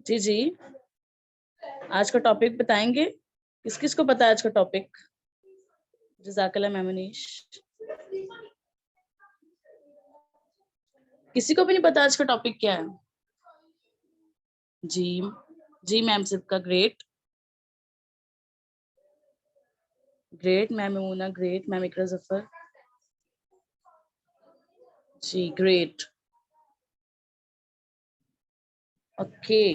जी जी, आज का टॉपिक बताएंगे। किस किस को पता है आज का टॉपिक? जज़ाकल्लाह मैम मनीष। किसी को भी नहीं पता आज का टॉपिक क्या है? जी जी मैम सबका great great. Ma'am Imuna great. Ma'am Iqra Zafar ji great. Okay,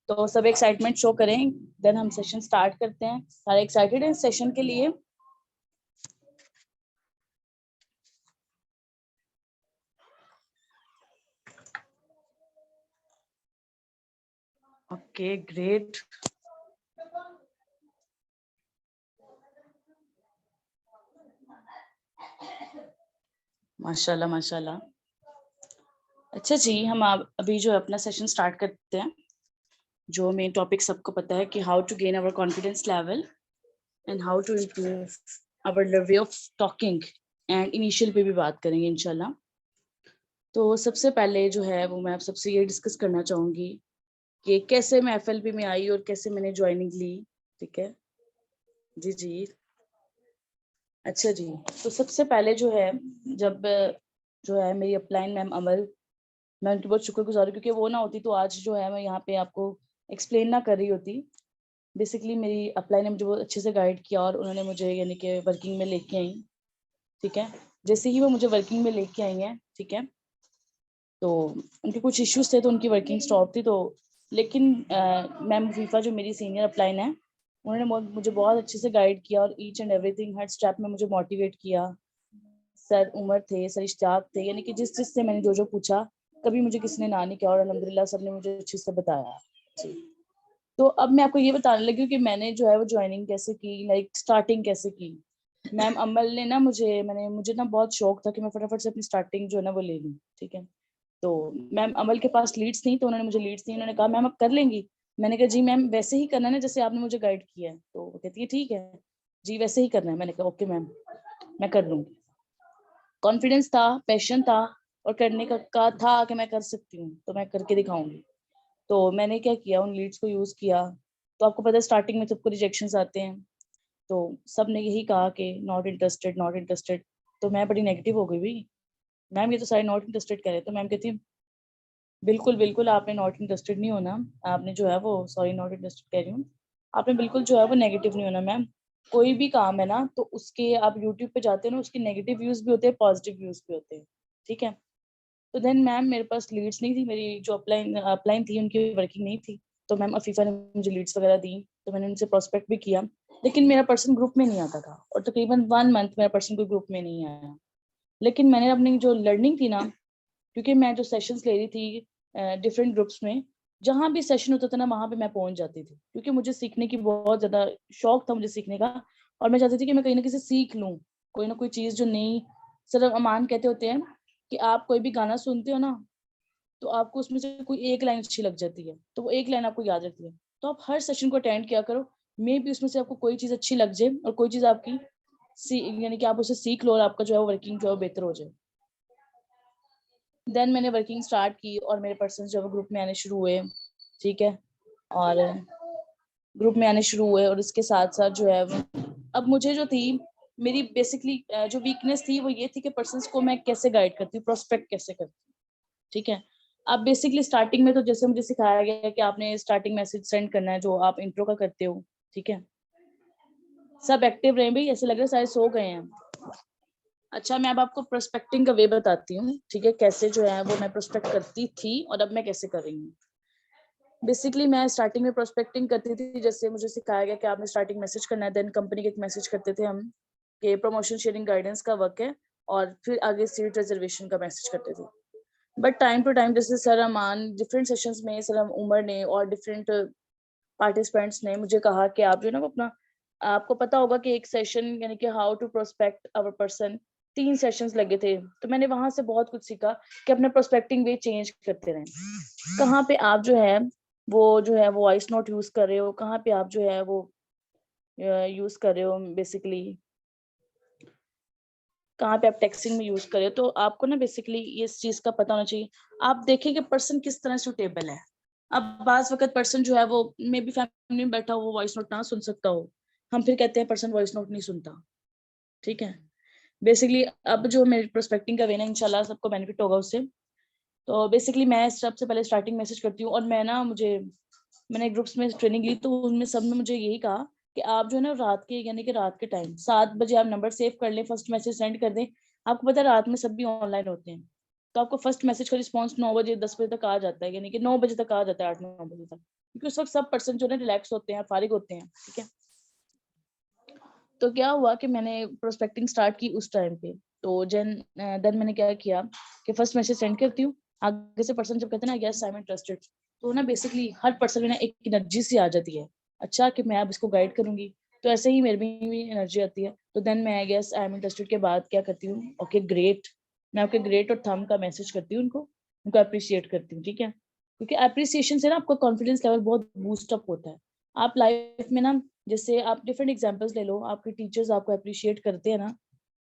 तो सब एक्साइटमेंट शो करें, देन हम सेशन स्टार्ट करते हैं। सारे एक्साइटेड हैं सेशन के लिए? Okay great. माशाल्लाह माशाल्लाह। अच्छा जी, हम अभी जो है अपना सेशन स्टार्ट करते हैं। जो मेन टॉपिक सबको पता है कि how to gain our confidence level and how to improve our way of talking, and initial पे भी बात करेंगे इंशाल्लाह। तो सबसे पहले जो है वो मैं आप सबसे ये डिस्कस करना चाहूंगी कि कैसे मैं एफएलपी में आई और कैसे मैंने ज्वाइनिंग ली। ठीक है जी जी। अच्छा जी, तो सबसे पहले जो है, जब जो है मेरी अपलाइन मैम अमल, मैं उनकी बहुत शुक्रगुजार हूँ, क्योंकि वो ना होती तो आज जो है मैं यहाँ पे आपको एक्सप्लेन ना कर रही होती। बेसिकली मेरी अपलाइन ने मुझे बहुत अच्छे से गाइड किया और उन्होंने मुझे यानी कि वर्किंग में लेके आई। ठीक है, जैसे ही वो मुझे वर्किंग में लेके आई हैं, ठीक है, तो उनके कुछ इश्यूज थे तो उनकी वर्किंग स्टॉप थी। तो लेकिन मैम वजीफा जो मेरी सीनियर अपलाइन है, उन्होंने मुझे बहुत अच्छे से गाइड किया और each and everything her step में मुझे मोटिवेट किया। सर उमर थे, सर इश्तियाक थे, यानी कि जिस जिससे मैंने जो जो पूछा, कभी मुझे किसी ने ना नहीं किया और अल्हम्दुलिल्लाह सब ने मुझे अच्छे से बताया जी। तो अब मैं आपको ये बताने लगी हूँ कि मैंने जो है वो ज्वाइनिंग कैसे की, लाइक स्टार्टिंग कैसे की। मैम अमल ने ना मुझे ना बहुत शौक था कि मैं फटाफट से अपनी स्टार्टिंग जो है ना वो ले लूँ। ठीक है, तो मैम अमल के पास लीड्स नहीं, तो उन्होंने मुझे लीड्स दी। उन्होंने कहा मैम आप कर लेंगी? मैंने कहा जी मैम वैसे ही करना है ना जैसे आपने मुझे गाइड किया है। तो वो कहती है ठीक है जी, वैसे ही करना है। मैंने कहा ओके मैम, मैं कर लूंगी। कॉन्फिडेंस था, पैशन था और करने का था कि मैं कर सकती हूँ, तो मैं करके दिखाऊंगी। तो मैंने क्या किया, उन लीड्स को यूज किया। तो आपको पता है स्टार्टिंग में सबको रिजेक्शंस आते हैं, तो सब ने यही कहा कि नॉट इंटरेस्टेड नॉट इंटरेस्टेड। तो मैं बड़ी नेगेटिव हो गई भी, मैम ये तो सारे नॉट इंटरेस्टेड कह रहे। तो मैम कहती बिल्कुल बिल्कुल आपने नॉट इंटरेस्टेड नहीं होना, आपने जो है वो, सॉरी नॉट इंटरेस्टेड कह रही हूँ, आपने बिल्कुल जो है वो नेगेटिव नहीं होना मैम। कोई भी काम है ना तो उसके आप यूट्यूब पे जाते हैं ना, उसके नेगेटिव व्यूज भी होते हैं, पॉजिटिव व्यूज भी होते हैं। ठीक है, तो देन मैम मेरे पास लीड्स नहीं थी, मेरी जो अपलाइन थी उनकी वर्किंग नहीं थी। तो मैम अफीफा ने मुझे लीड्स वगैरह दी, तो मैंने उनसे प्रोस्पेक्ट भी किया। लेकिन मेरा पर्सन ग्रुप में नहीं आता था और तकरीबन 1 मंथ मेरा पर्सन कोई ग्रुप में नहीं आया। लेकिन मैंने अपनी जो लर्निंग थी ना, क्योंकि मैं जो सेशंस ले रही थी डिफरेंट ग्रुप्स में, जहाँ भी सेशन होता था ना वहाँ पे मैं पहुंच जाती थी, क्योंकि मुझे सीखने की बहुत ज्यादा शौक था मुझे सीखने का। और मैं चाहती थी कि मैं कहीं ना कहीं से सीख लूँ कोई ना कोई चीज जो नई। सर अमान कहते होते हैं कि आप कोई भी गाना सुनते हो ना, तो आपको उसमें से कोई एक लाइन अच्छी लग जाती है, तो वो एक लाइन आपको याद रहती है। तो आप हर सेशन को अटेंड किया करो, मे भी उसमें से आपको कोई चीज अच्छी लग जाए और कोई चीज आपकी यानी कि आप उसे सीख लो और आपका जो है वर्किंग जो है बेहतर हो जाए। देन मैंने वर्किंग स्टार्ट की और मेरे पर्सन जो है ग्रुप में आने शुरू हुए। ठीक है, और ग्रुप में आने शुरू हुए और इसके साथ साथ जो है अब मुझे जो थी, मेरी बेसिकली जो वीकनेस थी वो ये थी कि पर्सन्स को मैं कैसे गाइड करती हूँ, प्रोस्पेक्ट कैसे करती हूँ। ठीक है, अब बेसिकली स्टार्टिंग में तो जैसे मुझे सिखाया गया है कि आपने स्टार्टिंग मैसेज सेंड करना है जो आप इंट्रो का करते हो। ठीक है, सब एक्टिव रहे भाई, ऐसे लग रहा है सारे सो गए हैं। अच्छा, मैं अब आपको प्रोस्पेक्टिंग का वे बताती हूँ। ठीक है, कैसे जो है वो मैं प्रोस्पेक्ट करती थी और अब मैं कैसे कर रही हूँ। बेसिकली मैं स्टार्टिंग में प्रोस्पेक्टिंग करती थी, जैसे मुझे सिखाया गया कि आपने स्टार्टिंग मैसेज करना है, देन कंपनी के एक मैसेज करते थे हम कि प्रमोशन शेयरिंग गाइडेंस का वर्क है, और फिर आगे सीट रिजर्वेशन का मैसेज करते थे। बट टाइम टू टाइम जैसे सर अमान डिफरेंट सेशंस में, सर उमर ने और डिफरेंट पार्टिसिपेंट्स ने मुझे कहा कि आप जो है ना वो अपना, आपको पता होगा कि एक सेशन यानी कि how to prospect our person, 3 sessions लगे थे। तो मैंने वहां से बहुत कुछ सीखा कि अपने प्रोस्पेक्टिंग वे चेंज करते रहें। कहाँ पे आप जो है वो वॉइस नोट यूज कर रहे हो, कहाँ पे आप जो है वो यूज कर रहे हो, बेसिकली कहाँ पे आप टेक्सटिंग में यूज कर रहे हो। तो आपको ना बेसिकली ये इस चीज का पता होना चाहिए। आप देखिए कि पर्सन किस तरह सुटेबल है। अब बाज वक्त पर्सन जो है वो मे बी फैमिली में बैठा हो, वो वॉइस नोट ना सुन सकता हो, हम फिर कहते हैं पर्सन वॉइस नोट नहीं सुनता, ठीक है। बेसिकली अब जो मेरे प्रोस्पेक्टिंग का वे ना, इंशाल्लाह सबको बेनिफिट होगा उससे। तो बेसिकली मैं सबसे पहले स्टार्टिंग मैसेज करती हूँ, और मैंने ग्रुप्स में ट्रेनिंग ली, तो उनमें सब ने मुझे यही कहा कि आप जो है ना रात के, यानी कि रात के टाइम 7 बजे आप नंबर सेव कर लें, फर्स्ट मैसेज सेंड कर दें। आपको पता है रात में सभी ऑनलाइन होते हैं, तो आपको फर्स्ट मैसेज का रिस्पॉन्स 9 बजे 10 बजे तक आ जाता है, यानी कि 9 बजे तक आ जाता है, 8-9 बजे तक, क्योंकि उस वक्त सब पर्सन जो है रिलैक्स होते हैं, फारिग होते हैं, ठीक है। तो क्या हुआ कि मैंने प्रोस्पेक्टिंग स्टार्ट की उस टाइम पे, तो देन मैंने क्या किया कि फर्स्ट मैसेज सेंड करती हूँ, आगे से पर्सन जब कहते हैं ना यस आई एम इंटरेस्टेड, तो ना बेसिकली हर पर्सन में ना एक एनर्जी सी आ जाती है, अच्छा कि मैं अब इसको गाइड करूंगी, तो ऐसे ही मेरे में भी एनर्जी आती है। तो देन मैं यस आई एम इंटरेस्टेड के बाद क्या करती हूँ, ओके ग्रेट, मैं ओके ग्रेट और थंब का मैसेज करती हूँ, उनको अप्रिशिएट करती हूँ, ठीक है, क्योंकि अप्रिसिएशन से ना आपका कॉन्फिडेंस लेवल बहुत बूस्ट अप होता है। आप लाइफ में ना, जैसे आप डिफरेंट एग्जांपल्स ले लो, आपके टीचर्स आपको अप्रिशिएट करते हैं ना,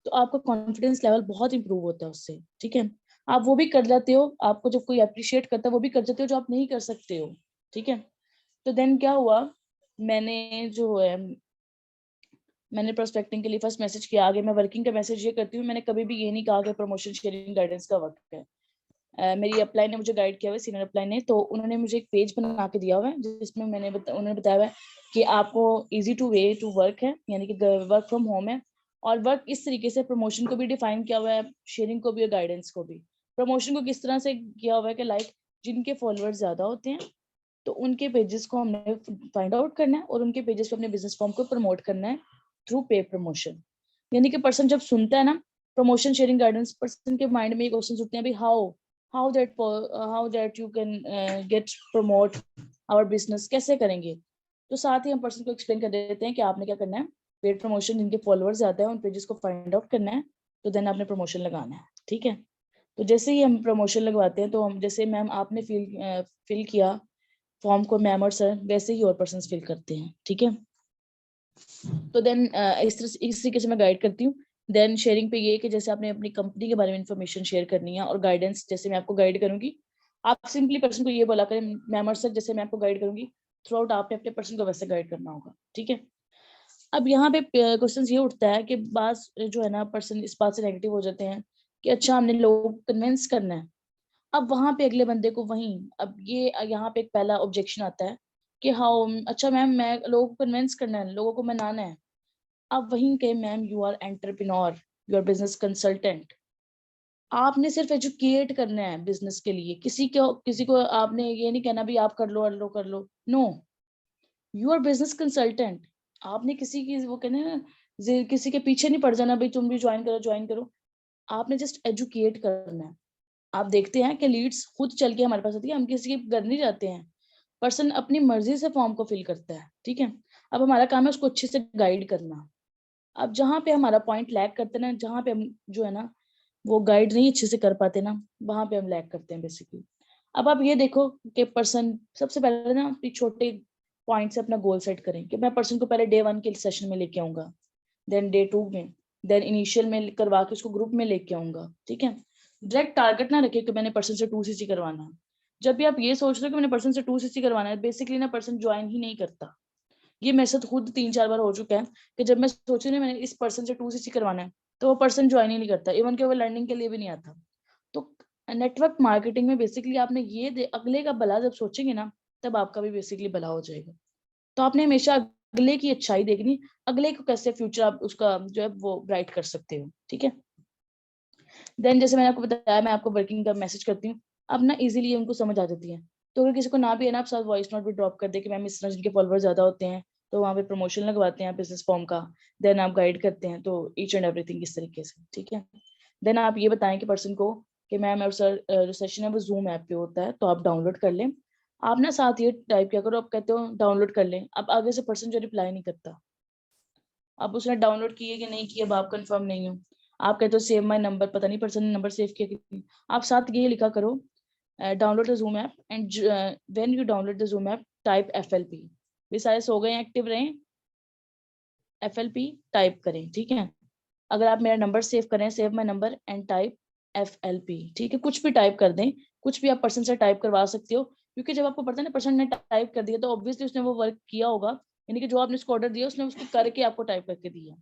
तो आपका कॉन्फिडेंस लेवल बहुत इंप्रूव होता है उससे, ठीक है। आप वो भी कर जाते हो, आपको जब कोई अप्रिशिएट करता है वो भी कर जाते हो जो आप नहीं कर सकते हो, ठीक है। तो देन क्या हुआ, मैंने जो है मैंने प्रोस्पेक्टिंग के लिए फर्स्ट मैसेज किया, आगे मैं वर्किंग का मैसेज ये करती हूँ, मैंने कभी भी ये नहीं कहा कि प्रमोशन शेयरिंग गाइडेंस का वक्त है। मेरी अपलाइन ने मुझे गाइड किया हुआ है, सीनियर अपलाइन ने, तो उन्होंने मुझे एक पेज बना के दिया हुआ है जिसमें उन्होंने बताया हुआ है कि आपको easy to way to work है, यानी कि वर्क फ्रॉम होम है, और वर्क इस तरीके से, प्रमोशन को भी डिफाइन किया हुआ है, शेयरिंग को भी और गाइडेंस को भी। प्रमोशन को किस तरह से किया हुआ है कि लाइक जिनके फॉलोअर्स ज्यादा होते हैं तो उनके पेजेस को हमने फाइंड आउट करना है और उनके पेजेस पे अपने बिजनेस फॉर्म को प्रमोट करना है थ्रू पे प्रमोशन। यानी कि पर्सन जब सुनता है ना प्रमोशन शेयरिंग गाइडेंस, पर्सन के माइंड में ये क्वेश्चन उठते हैं, भाई how that you can get promote our business, कैसे करेंगे। तो साथ ही हम पर्सन को एक्सप्लेन कर देते हैं कि आपने क्या करना है, पेड प्रमोशन जिनके फॉलोअर्स ज्यादा है उन पेजेस को फाइंड आउट करना है, तो देन आपने प्रमोशन लगाना है, ठीक है। तो जैसे ही हम प्रमोशन लगवाते हैं, तो हम जैसे मैम आपने फिल किया फॉर्म को मैम और सर, वैसे ही और पर्सन फिल करते हैं, ठीक है। तो देन इस तरीके से मैं गाइड करती हूँ। देन शेयरिंग पे ये कि जैसे आपने अपनी कंपनी के बारे में इंफॉर्मेशन शेयर करनी है, और गाइडेंस जैसे मैं आपको गाइड करूंगी, आप सिंपली पर्सन को ये बोला करें मैम और सर जैसे मैं आपको गाइड करूंगी, थ्रू आउट आपने अपने पर्सन को वैसे गाइड करना होगा, ठीक है। अब यहाँ पे क्वेश्चन ये उठता है कि बात जो है ना, पर्सन इस बात से नेगेटिव हो जाते हैं कि अच्छा हमने लोगों को कन्विंस करना है। अब वहां पे अगले बंदे को वहीं, अब ये यहाँ पे एक पहला ऑब्जेक्शन आता है कि हाँ अच्छा मैम मैं लोगों को कन्विंस करना है, लोगों को मनाना है। अब वहीं के ma'am you are entrepreneur, you are business consultant, आपने सिर्फ एजुकेट करना है बिजनेस के लिए, किसी को आपने ये नहीं कहना भी आप कर लो, no, you are business consultant. आपने किसी की वो कहना है ना, किसी के पीछे नहीं पड़ जाना भाई तुम भी ज्वाइन करो। आपने जस्ट एजुकेट करना है। आप देखते हैं कि लीड्स खुद चल के हमारे पास आती है, हम किसी के घर नहीं जाते हैं, पर्सन अपनी मर्जी से फॉर्म को फिल करता है, ठीक है। अब हमारा काम है उसको अच्छे से गाइड करना। अब जहाँ पे हमारा पॉइंट लैग करते हैं ना, जहाँ पे हम जो है ना वो गाइड नहीं अच्छे से कर पाते ना, वहां पे हम लैग करते हैं बेसिकली। अब आप ये देखो कि पर्सन सबसे पहले ना अपनी छोटे पॉइंट से अपना गोल सेट करें कि मैं पर्सन को पहले डे 1 के सेशन में लेके आऊंगा, देन डे 2 में, देन इनिशियल में करवा के उसको ग्रुप में लेके आऊंगा, ठीक है। डायरेक्ट टारगेट ना रखे कि मैंने पर्सन से 2cc करवाना है। जब भी आप ये सोच रहे हो कि मैंने पर्सन से 2cc करवाना है, बेसिकली ना पर्सन ज्वाइन ही नहीं करता। ये मेरे साथ खुद 3-4 बार हो चुका है कि जब मैं सोच रही हूँ मैंने इस पर्सन से 2cc करवाना है, तो वो पर्सन ज्वाइन ही नहीं करता, इवन कि वो लर्निंग के लिए भी नहीं आता। तो नेटवर्क मार्केटिंग में बेसिकली आपने अगले का भला जब सोचेंगे ना, तब आपका भी बेसिकली भला हो जाएगा। तो आपने हमेशा अगले की अच्छाई देखनी, अगले को कैसे फ्यूचर आप उसका जो है वो ब्राइट कर सकते हो, ठीक है। देन जैसे मैंने आपको बताया, मैं आपको वर्किंग का मैसेज करती हूँ, अब ना इजीली उनको समझ आ जाती है। तो अगर किसी को ना भी है ना, आप साथ वॉइस नोट भी ड्रॉप कर दे कि मैम इस तरह जिनके फॉलोअर ज्यादा होते हैं तो वहाँ पे प्रमोशन लगवाते हैं बिजनेस फॉर्म का, देन आप गाइड करते हैं, तो ईच एंड एवरीथिंग इस तरीके से, ठीक है। देन आप ये बताएं कि पर्सन को कि मैम और सर जो सेशन है वो जूम ऐप पे होता है, तो आप डाउनलोड कर लें। आप ना साथ ये टाइप क्या करो, आप कहते हो डाउनलोड कर लें, अब आगे से पर्सन जो रिप्लाई नहीं करता, अब उसने डाउनलोड किए कि नहीं किए अब आप कंफर्म नहीं हो, आप कहते हो सेव माय नंबर, पता नहीं पर्सन ने नंबर सेव किया कि नहीं। आप साथ ये लिखा करो download the zoom app, and when you download the zoom app type FLP। ये सारे सो गए एक्टिव रहें, FLP टाइप करें, ठीक है। अगर आप मेरा नंबर सेव करें, save my number and type FLP, ठीक है। कुछ भी टाइप कर दें, कुछ भी आप पर्सन से टाइप करवा सकते हो, क्योंकि जब आपको पता है ना पर्सन ने टाइप कर दिया तो ऑब्वियसली उसने वो वर्क किया होगा, यानी कि जो आपने उसको ऑर्डर दिया उसने उसको करके आपको टाइप करके दिया।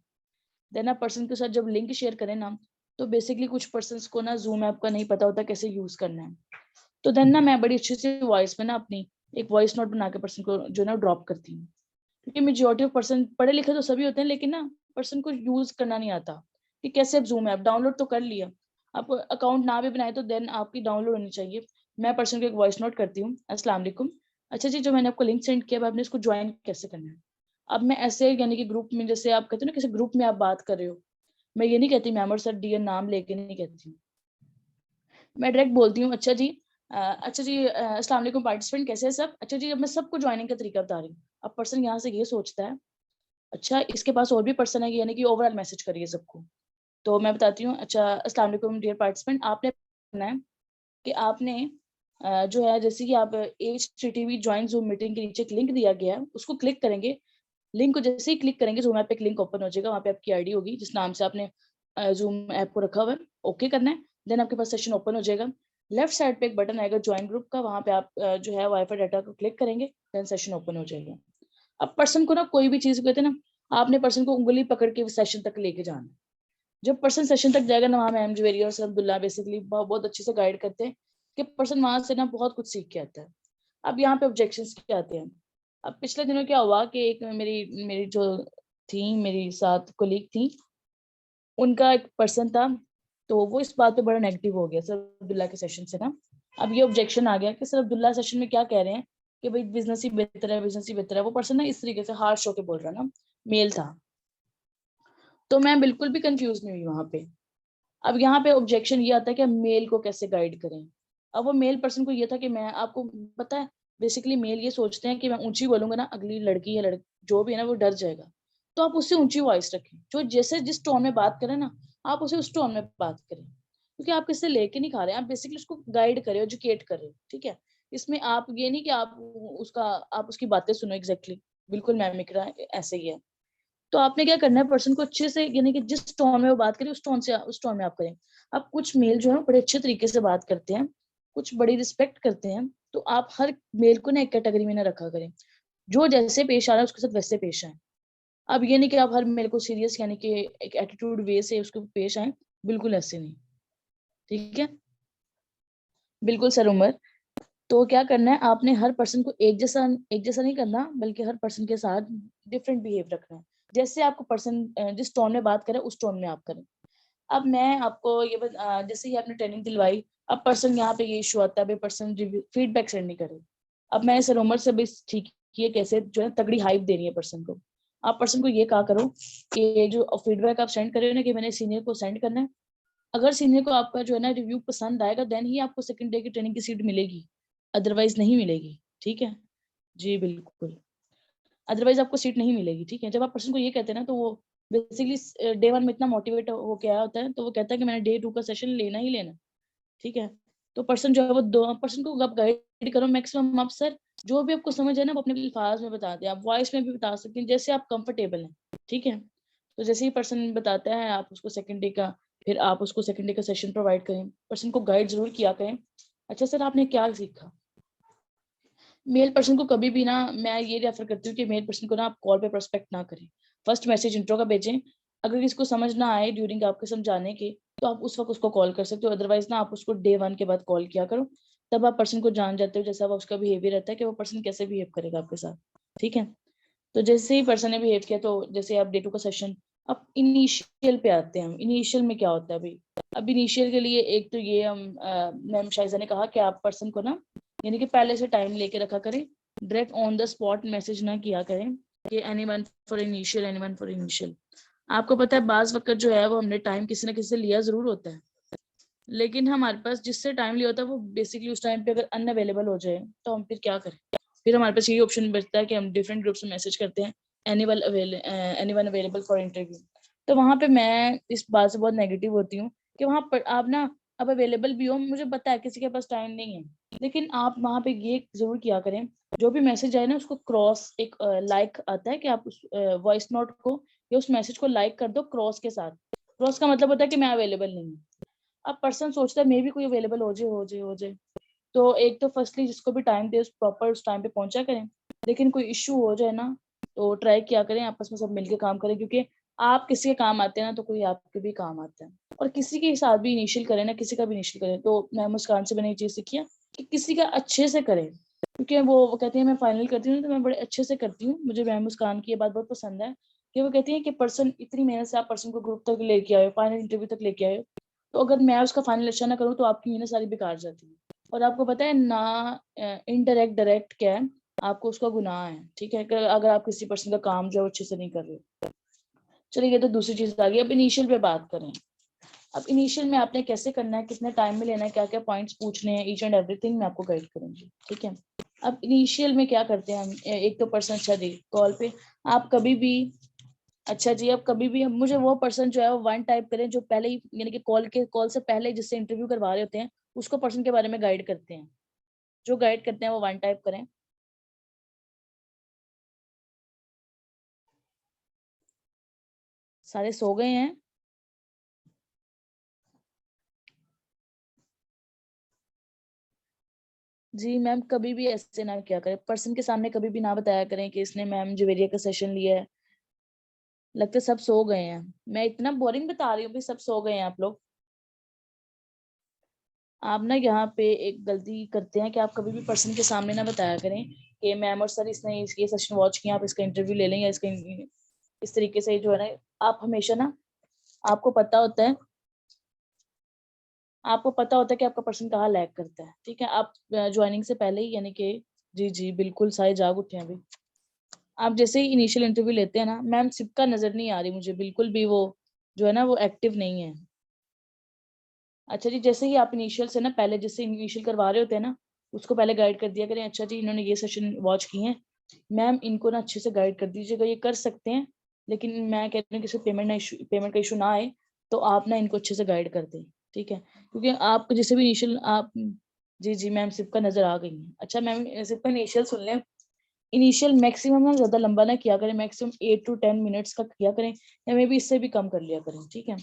देन आप पर्सन के साथ जब लिंक शेयर करें ना, तो बेसिकली कुछ पर्सन्स को ना जूम ऐप का नहीं पता होता कैसे यूज करना है। तो देन ना मैं बड़ी अच्छे से वॉइस में ना अपनी एक वॉइस नोट बना के पर्सन को जो ना ड्रॉप करती हूँ, क्योंकि मेजोरिटी ऑफ पर्सन पढ़े लिखे तो सभी होते हैं, लेकिन ना पर्सन को यूज करना नहीं आता कि कैसे आप जूम ऐप डाउनलोड तो कर लिया, आप अकाउंट ना भी बनाए तो देन आपकी डाउनलोड होनी चाहिए। मैं पर्सन को एक वॉइस नोट करती हूँ, अस्सलाम वालेकुम, अच्छा जी जो मैंने आपको लिंक सेंड किया आपने इसको ज्वाइन कैसे करना है। अब मैं ऐसे यानी कि ग्रुप में, जैसे आप कहते हो ना किसी ग्रुप में आप बात कर रहे हो, मैं ये नहीं कहती मैम और सर डियर नाम लेके नहीं कहती हूँ, मैं डायरेक्ट बोलती हूँ अच्छा जी अच्छा जी अस्सलाम वालेकुम पार्टिसिपेंट कैसे है सब, अच्छा जी अब मैं सबको ज्वाइनिंग का तरीका बता रही हूँ। अब पर्सन यहाँ से ये सोचता है अच्छा इसके पास और भी पर्सन है, यानी कि ओवरऑल मैसेज करिए सबको। तो मैं बताती हूँ अच्छा अस्सलाम वालेकुम डियर पार्टिसिपेंट, आपने करना है कि आपने जो है जैसे कि आप HTTP ज्वाइन जूम मीटिंग के नीचे एक लिंक दिया गया है उसको क्लिक करेंगे। लिंक को जैसे ही क्लिक करेंगे जूम ऐप पे एक लिंक ओपन हो जाएगा, वहाँ पे आपकी आईडी होगी जिस नाम से आपने जूम ऐप को रखा हुआ है, ओके करना है। देन आपके पास सेशन ओपन हो जाएगा। लेफ्ट साइड पे एक बटन आएगा ज्वाइन ग्रुप का, वहाँ पे आप जो है वाईफाई डाटा को क्लिक करेंगे, देन सेशन ओपन हो जाएगा। अब पर्सन को ना कोई भी चीज कहते हैं ना, आपने पर्सन को उंगली पकड़ के सेशन तक लेके जाना है। जब पर्सन सेशन तक जाएगा ना, वहाँ मैम जुवेरिया और सर अब्दुल्ला बेसिकली बहुत अच्छे से गाइड करते हैं कि पर्सन वहां से ना बहुत कुछ सीख के आता है। अब यहाँ पे ऑब्जेक्शंस क्या आते हैं। अब पिछले दिनों क्या हुआ कि एक मेरी मेरी जो थी मेरी साथ कोलीग थी, उनका एक पर्सन था, तो वो इस बात पे बड़ा नेगेटिव हो गया सर अब्दुल्ला के सेशन से ना। अब ये ऑब्जेक्शन आ गया कि सर अब्दुल्ला सेशन में क्या कह रहे हैं कि भाई बिजनेस ही बेहतर है, बिजनेस ही बेहतर है। वो पर्सन ना इस तरीके से हार्श होके बोल रहा ना, मेल था। तो मैं बिल्कुल भी कंफ्यूज नहीं हुई वहां पे। अब यहाँ पे ऑब्जेक्शन ये आता है कि हम मेल को कैसे गाइड करें। अब वो मेल पर्सन को ये था कि मैं आपको पता है बेसिकली मेल ये सोचते हैं कि मैं ऊंची बोलूंगा ना, अगली लड़की या लड़की जो भी है ना वो डर जाएगा। तो आप उससे ऊंची वॉइस रखें, जो जैसे जिस टोन में बात करें ना आप उसे उस टोन में बात करें, क्योंकि आप किससे लेके नहीं खा रहे हैं, आप बेसिकली उसको गाइड करें, एजुकेट करें। ठीक है, इसमें आप ये नहीं कि आप उसकी बातें सुनो एग्जैक्टली बिल्कुल मैम रहा है ऐसे ही है। तो आपने क्या करना है पर्सन को अच्छे से, यानी कि जिस टोन में वो बात करे उस टोन में आप करें। अब कुछ मेल जो है बड़े अच्छे तरीके से बात करते हैं, कुछ बड़ी रिस्पेक्ट करते हैं, तो आप हर मेल को ना एक कैटेगरी में ना रखा करें, जो जैसे पेश आ रहा है उसके साथ वैसे पेश आए। अब ये नहीं कि आप हर मेल को सीरियस यानी कि एक एटीट्यूड वे से उसको पेश आए, बिल्कुल ऐसे नहीं। ठीक है, बिल्कुल सर उमर। तो क्या करना है आपने हर पर्सन को एक जैसा नहीं करना, बल्कि हर पर्सन के साथ डिफरेंट बिहेव रखना है। जैसे आपको पर्सन जिस टोन में बात करे उस टोन में आप करें। अब मैं आपको जैसे ही आपने ट्रेनिंग दिलवाई, अब पर्सन यहाँ पे ये इशू आता है पर्सन फीडबैक सेंड नहीं करे। अब मैंने सर उमर से भी ठीक किए कैसे जो है तगड़ी हाइप देनी है पर्सन को। आप पर्सन को ये कहा करो कि जो फीडबैक आप सेंड कर रहे हो ना कि मैंने सीनियर को सेंड करना है, अगर सीनियर को आपका जो है ना रिव्यू पसंद आएगा देन ही आपको सेकंड डे की ट्रेनिंग की सीट मिलेगी, अदरवाइज नहीं मिलेगी। ठीक है जी बिल्कुल, अदरवाइज आपको सीट नहीं मिलेगी। ठीक है, जब आप पर्सन को ये कहते हैं ना तो वो बेसिकली डे 1 में इतना मोटिवेट हो के आया होता है, तो वो कहता है कि मैंने डे 2 का सेशन लेना ही लेना। ठीक है, तो पर्सन जो है वो दो पर्सन को आप गाइड करो मैक्सिमम। आप सर जो भी आपको समझ है ना वो अपने अल्फाज में बता दें, आप वॉइस में भी बता सकते हैं जैसे आप कंफर्टेबल हैं। ठीक है, तो जैसे ही पर्सन बताता है आप उसको सेकंड डे का, फिर आप उसको सेकंड डे का सेशन प्रोवाइड करें, पर्सन को गाइड जरूर किया करें। अच्छा सर आपने क्या सीखा। मेल पर्सन को कभी भी ना मैं ये रेफर करती हूँ कि मेल पर्सन को ना आप कॉल पे प्रोस्पेक्ट ना करें, फर्स्ट मैसेज इंट्रो का भेजें। अगर किसी को समझ ना आए ड्यूरिंग आपके समझाने के, तो आप उस वक्त उसको कॉल कर सकते हो, अदरवाइज ना आप उसको डे 1 के बाद कॉल किया करो। तब आप पर्सन को जान जाते हो जैसा उसका बिहेवियर रहता है कि वो पर्सन कैसे बिहेव करेगा आपके साथ। ठीक है, तो जैसे ही पर्सन ने बिहेव किया, तो जैसे आप डे 2 का सेशन, अब इनिशियल पे आते हैं हम। इनिशियल में क्या होता है अभी, अब इनिशियल के लिए एक तो ये हम मैम शाइजा ने कहा कि आप पर्सन को ना यानी कि पहले से टाइम लेके रखा करें, direct on the spot message ना किया करें कि anyone for initial, anyone for initial. आपको पता है बाज वक्त जो है वो हमने टाइम किसी ना किसी से लिया जरूर होता है, लेकिन हमारे पास जिससे टाइम लिया होता है वो बेसिकली उस टाइम पे अगर अनअवेलेबल हो जाए तो हम फिर क्या करें। फिर हमारे पास यही ऑप्शन बचता है कि हम डिफरेंट ग्रुप्स में मैसेज करते हैं एनीवन अवेलेबल फॉर इंटरव्यू। तो वहां पे मैं इस बात से बहुत नेगेटिव होती हूँ कि वहां पर आप ना अब अवेलेबल भी हो, मुझे पता है किसी के पास टाइम नहीं है, लेकिन आप वहां पे ये जरूर किया करें जो भी मैसेज आए ना उसको क्रॉस एक लाइक आता है कि आप उस वॉइस नोट को या उस मैसेज को लाइक कर दो क्रॉस के साथ। क्रॉस का मतलब होता है कि मैं अवेलेबल नहीं हूँ। अब पर्सन सोचता है मे भी कोई अवेलेबल हो जाए हो जाए हो जाए, तो एक तो फर्स्टली जिसको भी टाइम दे उस प्रॉपर उस टाइम पे पहुंचा करें, लेकिन कोई इश्यू हो जाए ना तो ट्राई किया करें आपस में सब मिलके काम करें, क्योंकि आप किसी के काम आते हैं ना तो कोई आपके भी काम आता है। और किसी के साथ भी इनिशियल करें ना, किसी का भी इनिशियल करें, तो मैं मुस्कान से मैंने ये चीज सीखी है कि किसी का अच्छे से करें, क्योंकि वो कहती है मैं फाइनल करती हूँ तो मैं बड़े अच्छे से करती हूँ। मुझे मैं मुस्कान की ये बात बहुत पसंद है कि वो कहती है कि पर्सन इतनी मेहनत से आप पर्सन को ग्रुप तक लेके आए, फाइनल इंटरव्यू तक लेके आए, तो अगर मैं उसका फाइनल अच्छा ना करूँ तो आपकी मेहनत सारी बेकार जाती है। और आपको पता है ना, इनडायरेक्ट डायरेक्ट क्या है, आपको उसका गुनाह है, ठीक है, अगर आप किसी पर्सन का काम जो अच्छे से नहीं कर रहे। चलिए ये तो दूसरी चीज आ गई। अब इनिशियल पे बात करें। अब इनिशियल में आपने कैसे करना है, कितने टाइम में लेना है, क्या क्या पॉइंट्स पूछने हैं, ईच एंड एवरीथिंग मैं आपको गाइड करूंगी, ठीक है। अब इनिशियल में क्या करते हैं हम, एक तो पर्सन अच्छा जी कॉल पे आप कभी भी, अच्छा जी अब कभी भी मुझे वो पर्सन जो है वो वन टाइप करें जो पहले ही, यानी कि कॉल से पहले जिससे इंटरव्यू करवा रहे होते हैं उसको पर्सन के बारे में गाइड करते हैं, जो गाइड करते हैं वो वन टाइप करें। सारे सो गए हैं? जी मैम, कभी भी ऐसे ना क्या करें, पर्सन के सामने कभी भी ना बताया करें कि इसने मैम जुवेरिया का सेशन लिया है। लगता है सब सो गए हैं, मैं इतना बोरिंग बता रही हूँ भी सब सो गए हैं आप लोग। आप ना यहाँ पे एक गलती करते हैं कि आप कभी भी पर्सन के सामने ना बताया करें कि मैम और सर इसने ये सेशन वॉच किया, आप इसका इंटरव्यू ले लें, या इसका इस तरीके से जो है ना, आप हमेशा ना, आपको पता होता है, आपको पता होता है कि आपका पर्सन कहाँ लैग करता है, ठीक है। आप ज्वाइनिंग से पहले ही, यानी कि जी जी बिल्कुल सारे जाग उठे हैं अभी। आप जैसे ही इनिशियल इंटरव्यू लेते हैं ना, मैम सिपका नजर नहीं आ रही मुझे बिल्कुल भी, वो जो है ना वो एक्टिव नहीं है। अच्छा जी, जैसे ही आप इनिशियल से ना पहले जैसे इनिशियल करवा रहे होते हैं ना, उसको पहले गाइड कर दिया करें, अच्छा जी इन्होंने ये सेशन वॉच किए हैं, मैम इनको ना अच्छे से गाइड कर दीजिएगा, ये कर सकते हैं, लेकिन मैं कहती हूँ कि पेमेंट का इशू ना आए, तो आप ना इनको अच्छे से गाइड कर दें, ठीक है। क्योंकि आप जैसे भी इनिशियल आप, जी जी मैम सिर्फ का नजर आ गई है। अच्छा मैम सिर्फ का इनिशियल सुन लें। इनिशियल मैक्सिमम ना ज्यादा लंबा ना किया करें, मैक्सिमम 8 to 10 मिनट्स का किया करें, या मे भी इससे भी कम कर लिया करें, ठीक है।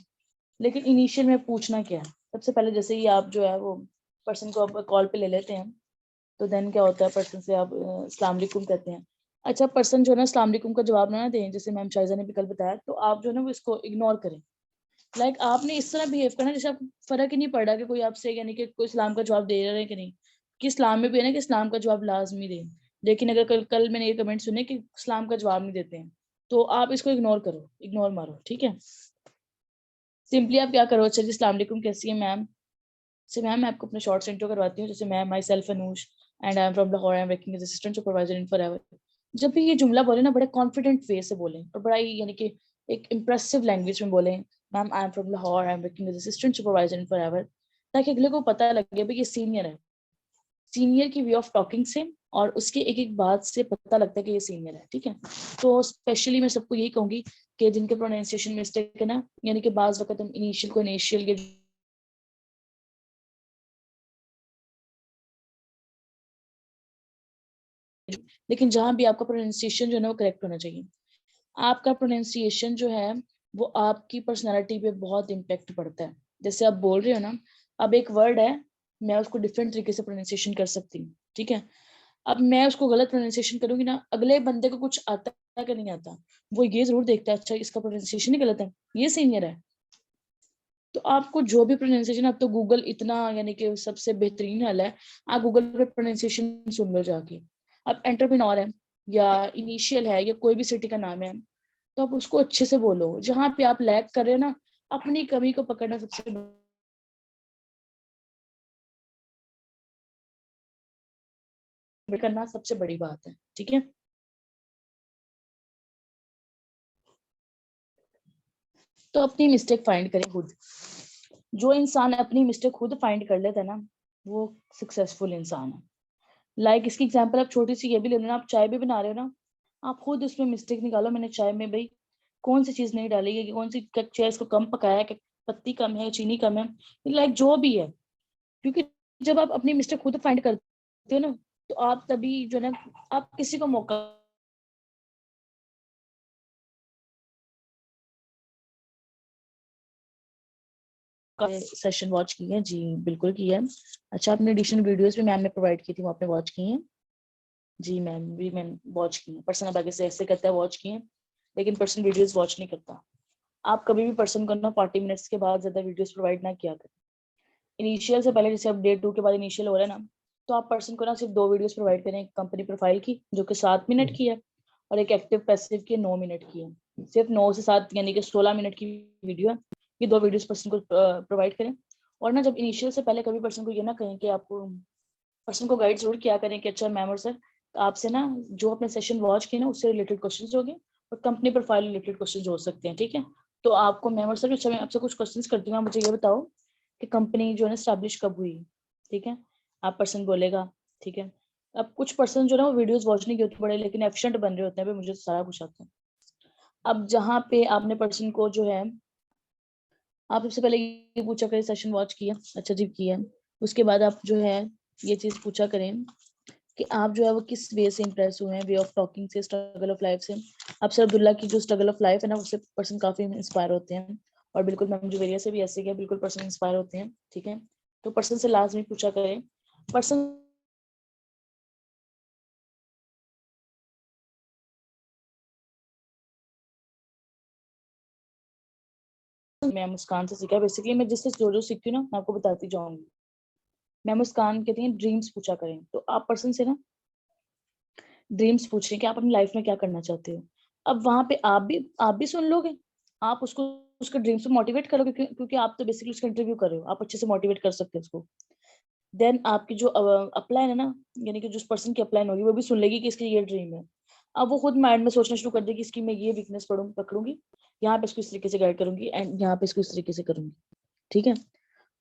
लेकिन इनिशियल में पूछना क्या है, सबसे पहले जैसे ही आप जो है वो पर्सन को आप कॉल पे ले लेते हैं, तो देन क्या होता है, पर्सन से आप अस्सलाम वालेकुम कहते हैं। अच्छा पर्सन जो है ना अस्सलाम वालेकुम का जवाब ना दें, जैसे मैम शाइजा ने भी कल बताया, तो आप जो है ना वो इसको इग्नोर करें। आपने इस तरह बिहेव करना जैसे आप, फर्क ही नहीं पड़ रहा कि कोई आपसे, यानी कि कोई इस्लाम का जवाब दे रहा है कि नहीं, कि इस्लाम में भी है ना कि इस्लाम का जवाब लाजमी दें, लेकिन अगर कल कल मैंने ये कमेंट सुने कि इस्लाम का जवाब नहीं देते हैं, तो आप इसको इग्नोर करो, इग्नोर मारो, ठीक है। सिंपली आप क्या करो, अच्छा जी अस्सलाम वालेकुम कैसी है मैम, से मैम मैं आपको अपना शॉर्ट से इंट्रो करवाती हूँ, जैसे ma'am myself Anoosh and I am from Lahore, I am working as assistant supervisor in forever. जब भी ये जुमला बोले ना, बड़े कॉन्फिडेंट वे से बोलें और बड़ा ही, यानी कि एक इम्प्रेसिव लैंग्वेज में बोलें, ma'am I am from Lahore, I am working as assistant supervisor in Forever, ताकि अगले को पता लगे भाई ये सीनियर है। सीनियर की वे ऑफ टॉकिंग से और उसके एक एक बात से पता लगता है कि ये सीनियर है, ठीक है। तो स्पेशली मैं सबको यही कहूंगी कि जिनके प्रोनाउंसिएशन मिस्टेक है ना, यानी कि बाज वक्त हम इनिशियल को इनिशियल के, लेकिन जहां भी आपका प्रोनाउंसिएशन जो है ना वो करेक्ट होना चाहिए। आपका प्रोनाउंसिएशन जो है वो आपकी पर्सनालिटी पे बहुत इम्पेक्ट पड़ता है। जैसे आप बोल रहे हो ना, अब एक वर्ड है, मैं उसको डिफरेंट तरीके से प्रोनाउंसिएशन कर सकती हूँ, ठीक है। अब मैं उसको गलत प्रोनाउंसिएशन करूंगी ना, अगले बंदे को कुछ आता है कि नहीं आता, वो ये जरूर देखता है, अच्छा इसका प्रोनाउंसिएशन ही गलत है, ये सीनियर है। तो आपको जो भी प्रोनाउंसिएशन, अब तो गूगल इतना, यानी कि सबसे बेहतरीन हल है, आप गूगल पे प्रोनाउंसिएशन सुन लो जाके। अब एंटरप्रेन्योर है या इनिशियल है या कोई भी सिटी का नाम है, तो आप उसको अच्छे से बोलो। जहां पे आप लैग कर रहे हो ना, अपनी कमी को पकड़ना सबसे करना सबसे बड़ी बात है, ठीक है। तो अपनी मिस्टेक फाइंड करें खुद। जो इंसान अपनी मिस्टेक खुद फाइंड कर लेता है ना, वो सक्सेसफुल इंसान है। इसकी एग्जांपल आप छोटी सी ये भी ले लेना, आप चाय भी बना रहे हो ना, आप खुद उसमें मिस्टेक निकालो, मैंने चाय में भाई कौन सी चीज नहीं डाली है, कि कौन सी चाय इसको कम पकाया है, कि पत्ती कम है, चीनी कम है, जो भी है। क्योंकि जब आप अपनी मिस्टेक खुद फाइंड करते हो ना, तो आप तभी जो है ना, आप किसी को मौका सेशन वॉच की है? जी बिल्कुल की है। अच्छा, आपने एडिशनल वीडियोस भी मैम ने प्रोवाइड की थी, वो आपने वॉच की हैं? जी मैम, भी मैंने वॉच की है। पर्सन अब आगे से ऐसे करता है वॉच की है, लेकिन पर्सन वीडियोस वॉच नहीं करता। आप कभी भी पर्सन को ना 40 मिनट्स के बाद ज्यादा वीडियोस प्रोवाइड ना किया करें। इनिशियल से पहले, जैसे अब डे 2 के बाद इनिशियल हो रहा है ना, तो आप पर्सन को ना सिर्फ 2 वीडियोस प्रोवाइड करें। एक कंपनी प्रोफाइल की जो कि 7 मिनट की है, और एक एक्टिव पैसिव की 9 मिनट की है। सिर्फ 9 से 7 यानी कि 16 मिनट की वीडियो है। ये 2 वीडियोस पर्सन को प्रोवाइड करें। और ना जब इनिशियल से पहले कभी पर्सन को ये ना कहें कि आपको, पर्सन को गाइड जरूर किया करें कि अच्छा मैम और सर, आपसे ना जो अपने सेशन वॉच किए ना उससे रिलेटेड क्वेश्चंस होंगे, और कंपनी प्रोफाइल रिलेटेड क्वेश्चंस हो सकते हैं, ठीक है। तो आपको मैम और सर, अच्छा मैं आपसे कुछ क्वेश्चंस करती हूँ, मुझे ये बताओ कि कंपनी जो है ना स्टैब्लिश कब हुई, ठीक है। आप पर्सन बोलेगा, ठीक है। अब कुछ पर्सन जो है ना वो वीडियोस वॉच नहीं करते बड़े, लेकिन एफिशिएंट बन रहे होते हैं, मुझे तो सारा कुछ आता है। अब जहाँ पे आपने पर्सन को जो है, आप सबसे पहले ये पूछा करें सेशन वॉच किया, अच्छा जी किया। उसके बाद आप जो है ये चीज पूछा करें कि आप जो है वो किस वे से इंप्रेस हुए हैं, वे ऑफ टॉकिंग से, स्ट्रगल ऑफ लाइफ से। अब सर अब्दुल्ला की जो स्ट्रगल ऑफ लाइफ है ना, उससे पर्सन काफी इंस्पायर होते हैं। और बिल्कुल मैम जुवेरिया से भी ऐसे ही है, बिल्कुल पर्सन इंस्पायर होते हैं, ठीक है। तो पर्सन से लाजमी पूछा करें। पर्सन मैं मुस्कान से सीखा। बेसिकली मैं जिससे जो जो सीखती हूँ ना, मैं आपको बताती जाऊंगी। मैं मुस्कान कहती हैं ड्रीम्स पूछा करें। तो आप पर्सन से ना ड्रीम्स पूछ रहे हैं कि आप अपनी लाइफ में क्या करना चाहते हो। अब वहां पे आप भी सुन लोगे, आप उसको उसके ड्रीम्स को मोटिवेट करोगे, क्योंकि आप तो बेसिकली उसका इंटरव्यू कर रहे हो, आप अच्छे से मोटिवेट कर सकते हो उसको। देन आपकी जो अपलाइन है ना, यानी कि जिस पर्सन की अपलाइन होगी वो भी सुन लेगी कि इसकी ये ड्रीम है। अब वो खुद माइंड में सोचना शुरू कर देगी, इसकी मैं ये वीकनेस पकड़ूंगी, यहाँ पे इसको इस तरीके से गाइड करूंगी, एंड यहाँ पे इसको इस तरीके से करूंगी, ठीक है।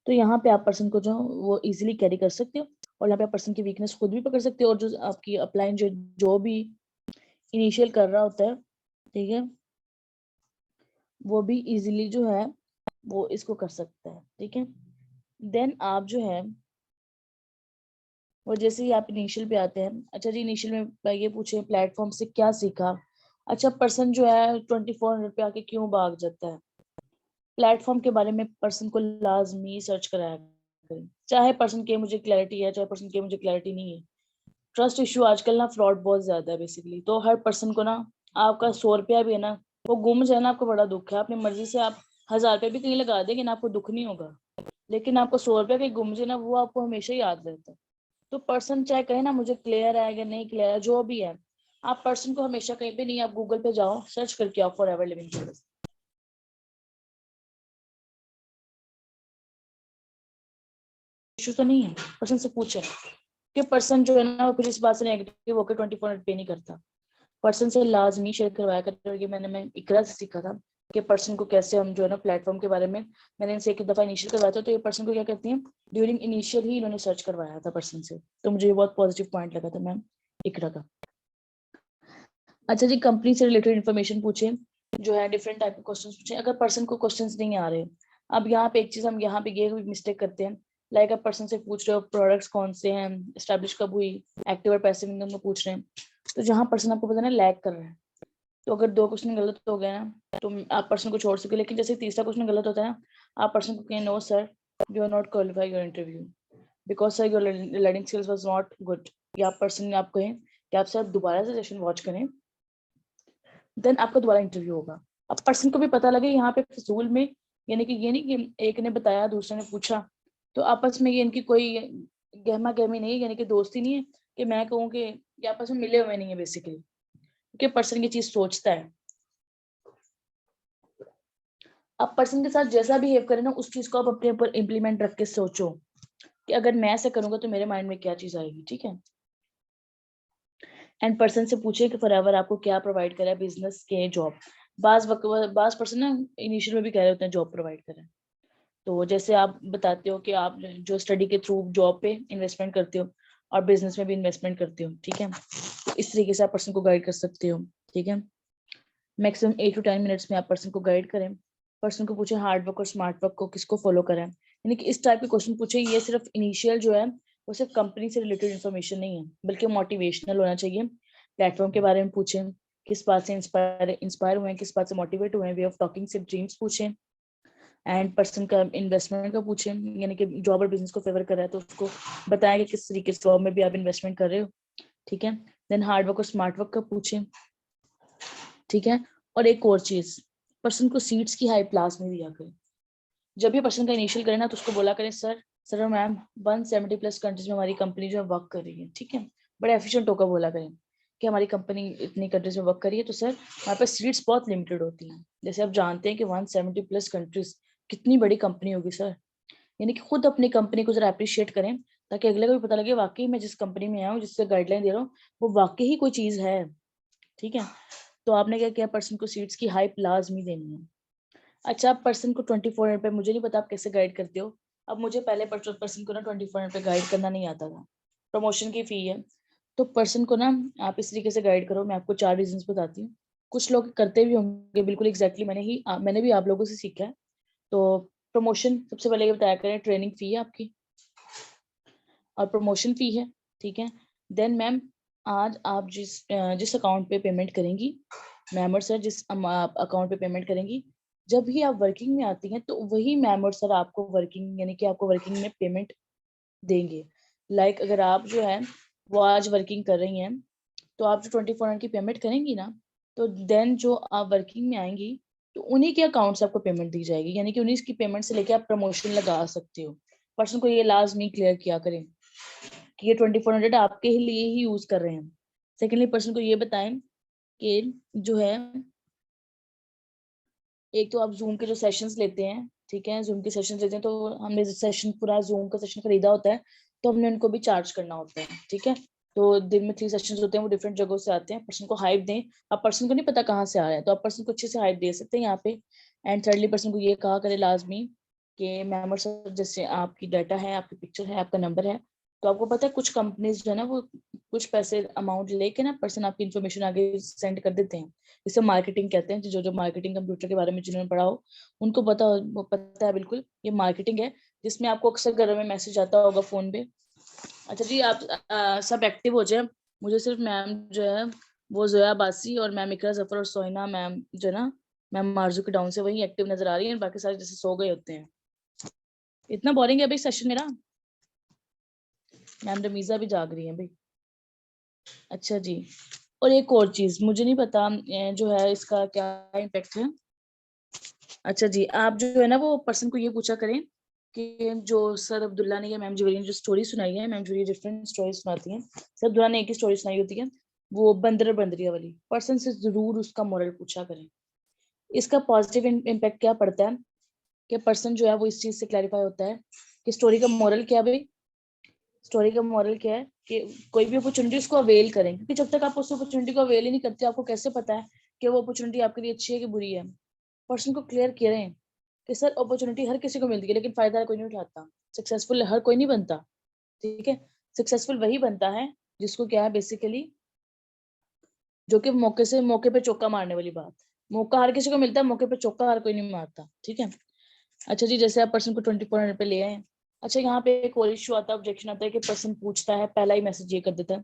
तो यहाँ पे आप पर्सन को जो वो इजीली कैरी कर सकते हो, और यहाँ पे आप पर्सन की वीकनेस खुद भी पकड़ सकते हो, और जो आपकी अपलाइन जो भी इनिशियल कर रहा होता है, ठीक है, वो भी इजीली जो है वो इसको कर सकता है, ठीक है। देन आप जो है वो जैसे ही आप इनिशियल पे आते हैं, अच्छा जी इनिशियल में ये पूछे प्लेटफॉर्म से क्या सीखा। अच्छा, पर्सन जो है 2400 पे आके क्यों भाग जाता है। प्लेटफॉर्म के बारे में पर्सन को लाजमी सर्च कराया करें, चाहे पर्सन के मुझे क्लैरिटी है, चाहे पर्सन के मुझे क्लैरिटी नहीं है। ट्रस्ट इशू आजकल ना, फ्रॉड बहुत ज्यादा है बेसिकली। तो हर पर्सन को ना, आपका 100 रुपया भी है ना, वो गुम जाए ना, आपको बड़ा दुख है। अपनी मर्जी से आप 1000 रुपये भी कहीं लगा देंगे ना, आपको दुख नहीं होगा। लेकिन आपको 100 रुपया कहीं गुम जाए ना, वो आपको हमेशा याद रहता है। तो पर्सन चाहे कहे ना मुझे क्लियर है या नहीं क्लियर है, जो भी है, आप पर्सन को हमेशा कहीं पे नहीं, आप गूगल पे जाओ, सर्च करके आओ for ever living together. Issue तो नहीं है, पर्सन से पूछे कि पर्सन जो है ना वो फिर इस बात से नेगेटिव होकर 24 पे नहीं करता। पर्सन से लाजमी शेयर करवाया करते। और ये मैंने इकरा से सीखा था कि पर्सन को कैसे हम जो है ना प्लेटफॉर्म के बारे में, मैंने इनसे एक दफा इनिशियल करवाया था, तो ये पर्सन को क्या कहती हैं, ड्यूरिंग इनिशियल ही इन्होंने सर्च करवाया था पर्सन से। तो मुझे ये बहुत पॉजिटिव पॉइंट लगा था मैम इकरा का। अच्छा जी, कंपनी से रिलेटेड इन्फॉर्मेशन पूछे, जो है डिफरेंट टाइप के क्वेश्चंस पूछे। अगर पर्सन को क्वेश्चंस नहीं आ रहे, अब यहाँ पे एक चीज हम यहाँ पे ये मिस्टेक करते हैं, लाइक आप पर्सन से पूछ रहे हो प्रोडक्ट्स कौन से हैं, एस्टेब्लिश कब हुई, एक्टिव और पैसिव इनकम को पूछ रहे हैं, तो जहाँ पर्सन आपको पता ना लैग कर रहा है, तो अगर 2 क्वेश्चन गलत हो गए ना, तो आप पर्सन को छोड़ सके। लेकिन जैसे तीसरा क्वेश्चन गलत होता है ना, आप पर्सन को कहें no sir, you are not qualify your interview because sir your learning skills was not good, या पर्सन आप कहें कि आप सर दोबारा से सेशन वॉच करें, देन आपका दोबारा इंटरव्यू होगा। अब पर्सन को भी पता लगे यहाँ पे फजूल में, यानी कि ये नहीं कि एक ने बताया दूसरे ने पूछा, तो आपस में ये इनकी कोई गहमा गहमी नहीं है, यानी कि दोस्ती नहीं है, कि मैं कहूँ कि ये आपस में मिले हुए नहीं है बेसिकली, क्योंकि पर्सन ये चीज सोचता है। आप पर्सन के साथ जैसा बिहेव करें ना, उस चीज को आप अपने ऊपर इम्प्लीमेंट रख के सोचो कि अगर मैं ऐसे करूंगा तो मेरे माइंड में क्या चीज आएगी, ठीक है। एंड पर्सन से पूछे कि फॉरएवर आपको क्या प्रोवाइड करा है, बिजनेस के जॉब। बाज पर्सन ना इनिशियल में भी कह रहे होते हैं जॉब प्रोवाइड करें। तो जैसे आप बताते हो कि आप जो स्टडी के थ्रू जॉब पे इन्वेस्टमेंट करते हो और बिजनेस में भी इन्वेस्टमेंट करते हो, ठीक है, तो इस तरीके से आप पर्सन को गाइड कर सकते हो, ठीक है। मैक्सिमम 8 to 10 मिनट्स में आप पर्सन को गाइड करें। पर्सन को पूछे हार्ड वर्क और स्मार्ट वर्क को किसको फॉलो करें, यानी कि इस टाइप के क्वेश्चन पूछे। ये सिर्फ इनिशियल जो है वो सिर्फ कंपनी से रिलेटेड इन्फॉर्मेशन नहीं है, बल्कि मोटिवेशनल होना चाहिए। प्लेटफॉर्म के बारे में पूछें, किस बात से इंस्पायर हुए हैं, किस बात से मोटिवेट हुए हैं, वे ऑफ टॉकिंग से ड्रीम्स पूछें, एंड पर्सन का इन्वेस्टमेंट का पूछे, यानी कि जॉब और बिजनेस को फेवर कर रहा है तो उसको बताएं कि किस तरीके से जॉब में भी आप इन्वेस्टमेंट कर रहे हो, ठीक है। देन हार्ड वर्क और स्मार्ट वर्क का पूछे, ठीक है। और एक और चीज, पर्सन को सीट्स की हाई क्लास में दिया करें। जब भी पर्सन का इनिशियल करें ना तो उसको बोला करें सर और मैम 170 प्लस कंट्रीज में हमारी कंपनी जो है वर्क कर रही है, ठीक है। बड़ा एफिशिएंट होकर बोला करें कि हमारी कंपनी इतनी कंट्रीज में वर्क कर रही है, तो सर हमारे पास सीट्स बहुत लिमिटेड होती हैं। जैसे आप जानते हैं कि 170 प्लस कंट्रीज कितनी बड़ी कंपनी होगी सर, यानी कि खुद अपनी कंपनी को जरा अप्रिशिएट करें ताकि अगले को भी पता लगे वाकई मैं जिस कंपनी में आया हूँ, जिससे गाइडलाइन दे रहा हूँ, वो वाकई ही कोई चीज है, ठीक है। तो आपने क्या किया, पर्सन को सीट्स की हाई लाजमी देनी है। अच्छा, आप पर्सन को 24 पे, मुझे नहीं पता आप कैसे गाइड करते हो। अब मुझे पहले पर्सन को ना 24 पे गाइड करना नहीं आता था। प्रमोशन की फी है, तो पर्सन को ना आप इस तरीके से गाइड करो। मैं आपको 4 रीजंस बताती हूँ। कुछ लोग करते भी होंगे बिल्कुल एग्जैक्टली, मैंने भी आप लोगों से सीखा है। तो प्रमोशन सबसे पहले ये बताया करें, ट्रेनिंग फी है आपकी और प्रमोशन फी है, ठीक है। देन मैम, आज आप जिस अकाउंट पे पेमेंट करेंगी, मैम और सर जिस अकाउंट पे पेमेंट करेंगी, जब भी आप वर्किंग में आती हैं तो वही मैम और सर आपको वर्किंग, यानी कि आपको वर्किंग में पेमेंट देंगे। लाइक अगर आप जो है वो आज वर्किंग कर रही हैं, तो आप जो 24 की पेमेंट करेंगी ना, तो देन जो आप वर्किंग में आएंगी तो उन्हीं के अकाउंट से आपको पेमेंट दी जाएगी, यानी कि उन्हीं की पेमेंट से लेके आप प्रमोशन लगा सकते हो। पर्सन को ये लाजमी क्लियर किया करें कि ये 2400 आपके ही लिए ही यूज कर रहे हैं। सेकेंडली, पर्सन को ये बताएं कि जो है, एक तो आप जूम के जो सेशंस लेते हैं, ठीक है, जूम के सेशंस लेते हैं, तो हमने सेशन पूरा जूम का सेशन खरीदा होता है, तो हमने उनको भी चार्ज करना होता है, ठीक है। तो दिन में 3 सेशंस होते हैं, वो डिफरेंट जगहों से आते हैं। पर्सन को हाइप दें। अब पर्सन को नहीं पता कहाँ से आ रहा है, तो आप पर्सन को अच्छे से हाइप दे सकते हैं यहाँ पे। एंड थर्डली, पर्सन को ये कहा करे लाजमी कि मैम और सर, जैसे आपकी डाटा है, आपकी पिक्चर है, आपका नंबर है, तो आपको पता है कुछ कंपनीज जो है ना वो कुछ पैसे अमाउंट लेके ना पर्सन आपकी इन्फॉर्मेशन आगे सेंड कर देते हैं। इसे मार्केटिंग कहते हैं। जो जो मार्केटिंग कंप्यूटर के बारे में जिन्होंने पढ़ा हो उनको वो पता है बिल्कुल, ये मार्केटिंग है, जिसमें आपको अक्सर घरों में मैसेज आता होगा फोन पे। अच्छा जी, आप सब एक्टिव हो जाए। मुझे सिर्फ मैम जो है वो जोया बासी और मैम इकरा जफर और सोहिना मैम जो है ना, मैम मार्जू के डाउन से वही एक्टिव नजर आ रही है, बाकी सारे जैसे सो गए होते हैं। इतना बोरिंग है भाई सेशन मेरा। मैम रमीजा भी जाग रही है भाई। अच्छा जी, और एक और चीज मुझे नहीं पता जो है इसका क्या इम्पेक्ट है। अच्छा जी, आप जो है ना वो पर्सन को ये पूछा करें कि जो सर अब्दुल्ला ने या मैम जुवेरी ने जो स्टोरी सुनाई है, मैम जुवेरी डिफरेंट स्टोरी सुनाती हैं, सर अब्दुल्ला ने एक ही स्टोरी सुनाई होती है, वो बंदर बंदरिया वाली। पर्सन से जरूर उसका मोरल पूछा करें। इसका पॉजिटिव इम्पैक्ट क्या पड़ता है कि पर्सन जो है वो इस चीज से क्लैरिफाई होता है कि स्टोरी का मोरल क्या है भाई। स्टोरी का मोरल क्या है कि कोई भी अपॉर्चुनिटी उसको अवेल करें, क्योंकि जब तक आप उस अपॉर्चुनिटी को अवेल ही नहीं करते, आपको कैसे पता है कि वो अपॉर्चुनिटी आपके लिए अच्छी है कि बुरी है। पर्सन को क्लियर करें कि सर अपॉर्चुनिटी हर किसी को मिलती है, लेकिन फायदा कोई नहीं उठाता। सक्सेसफुल हर कोई नहीं बनता, ठीक है। सक्सेसफुल वही बनता है जिसको क्या है बेसिकली, जो कि मौके पे चौका मारने वाली बात। मौका हर किसी को मिलता है, मौके पे चौका हर कोई नहीं मारता, ठीक है। अच्छा जी, जैसे आप पर्सन को 2400 पे ले आए। अच्छा, यहाँ पे एक और इशू आता है, ऑब्जेक्शन आता है कि पर्सन पूछता है, पहला ही मैसेज ये कर देता है,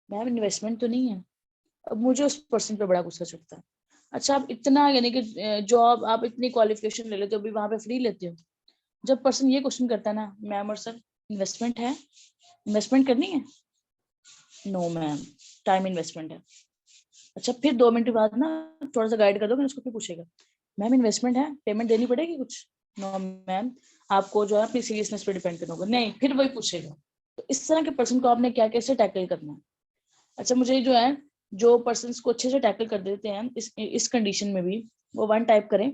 मैम इन्वेस्टमेंट तो नहीं है। अब मुझे उस पर्सन पे बड़ा गुस्सा चढ़ता है। अच्छा, आप इतना, यानी कि जॉब आप इतनी क्वालिफिकेशन ले लेते हो, अभी वहां पे फ्री लेते हो। जब पर्सन ये क्वेश्चन करता है ना, मैम और सर इन्वेस्टमेंट है, इन्वेस्टमेंट करनी है, नो मैम टाइम इन्वेस्टमेंट है। अच्छा, फिर 2 मिनट बाद ना थोड़ा सा गाइड कर दोगे, उसको फिर पूछेगा, मैम इन्वेस्टमेंट है, पेमेंट देनी पड़ेगी कुछ, नो मैम आपको जो है अपनी सीरियसनेस पे डिपेंड करना होगा, नहीं, फिर वही पूछेगा। तो इस तरह के पर्सन को आपने क्या कैसे टैकल करना है। अच्छा, मुझे जो है जो पर्सन को अच्छे से टैकल कर देते हैं इस कंडीशन में भी, वो 1 टाइप करें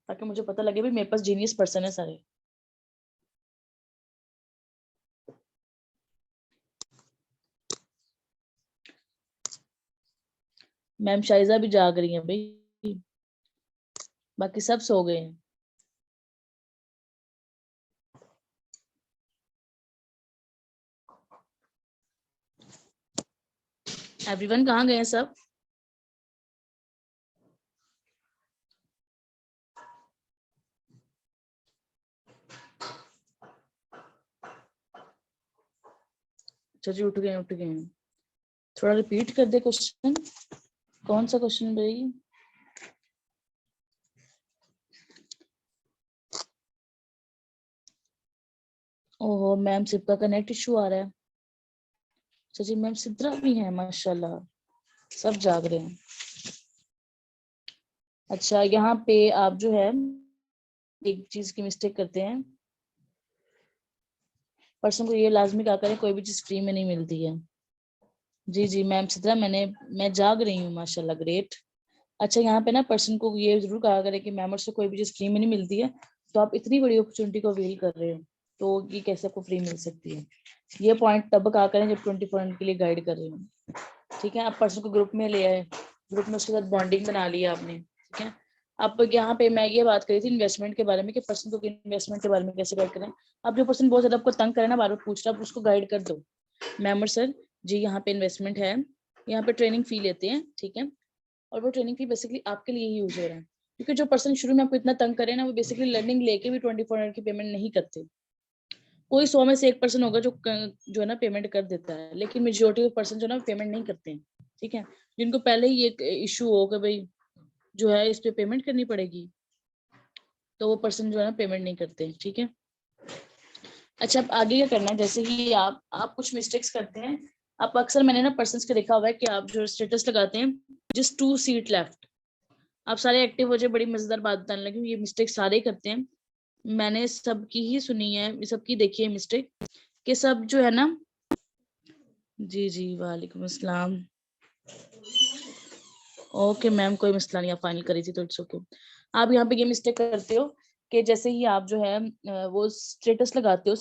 ताकि मुझे पता लगे भी मेरे पास जीनियस पर्सन है सारे। मैम शाइजा भी जाग रही है भाई, बाकी सब सो गए हैं। एवरीवन कहाँ गए हैं सब। अच्छा जी, उठ गए हैं। थोड़ा रिपीट कर दे क्वेश्चन। कौन सा क्वेश्चन भाई। ओहो मैम सिप्का का नेट इशू आ रहा है। अच्छा जी मैम सिद्रा भी है माशाल्लाह, सब जाग रहे हैं। अच्छा यहाँ पे आप जो है एक चीज की मिस्टेक करते हैं, पर्सन को ये लाजमी कहा करें कोई भी चीज फ्री में नहीं मिलती है। जी जी मैम सिद्रा मैं जाग रही हूँ माशाल्लाह, ग्रेट। अच्छा यहाँ पे ना पर्सन को ये जरूर कहा करें कि मेंबर से कोई भी चीज फ्री में नहीं मिलती है, तो आप इतनी बड़ी अपॉर्चुनिटी को अवेल कर रहे हो, तो ये कैसे आपको फ्री मिल सकती है। ये पॉइंट तब कहा करें जब 24 के लिए गाइड कर रहे हो। ठीक है, आप पर्सन को ग्रुप में ले आए, ग्रुप में उसके साथ बॉन्डिंग बना लिया आपने। ठीक है, अब यहाँ पे मैं ये बात करी थी इन्वेस्टमेंट के बारे में कि पर्सन को इन्वेस्टमेंट के बारे में कैसे गाइड करें। अब जो पर्सन बहुत ज्यादा आपको तंग करे ना, बार बार पूछ रहा है, आप उसको गाइड कर दो। मेंबर सर जी यहाँ पे इन्वेस्टमेंट है, यहाँ पे ट्रेनिंग फी लेते हैं, ठीक है, और वो ट्रेनिंग फी बेसिकली आपके लिए ही यूज हो रहा है, क्योंकि जो पर्सन शुरू में आपको इतना तंग करे ना, वो बेसिकली लर्निंग लेके भी 24 की पेमेंट नहीं करते। कोई 100 में से 1% होगा जो है ना पेमेंट कर देता है, लेकिन मेजोरिटी ऑफ पर्सन जो है ना पेमेंट नहीं करते हैं। ठीक है, जिनको पहले ही एक इशू हो कि भाई जो है इस पे पेमेंट करनी पड़ेगी, तो वो पर्सन जो है ना पेमेंट नहीं करते। ठीक है, अच्छा अब आगे क्या करना है, जैसे ही आप कुछ मिस्टेक्स करते हैं, आप अक्सर मैंने ना पर्सन के देखा हुआ है कि आप जो स्टेटस लगाते हैं जस्ट 2 सीट लेफ्ट, आप सारे एक्टिव हो जाए, बड़ी मजेदार बात बताने लगी। ये मिस्टेक सारे करते हैं, मैंने सबकी ही सुनी है, सबकी देखी है मिस्टेक, कि सब जो है ना। जी जी वालेकुम अस्सलाम। ओके मैम कोई मसला नहीं, आप फाइनल करी थी तो इट्स ओके। आप यहाँ पे ये मिस्टेक करते हो कि जैसे ही आप जो है वो स्टेटस लगाते हो,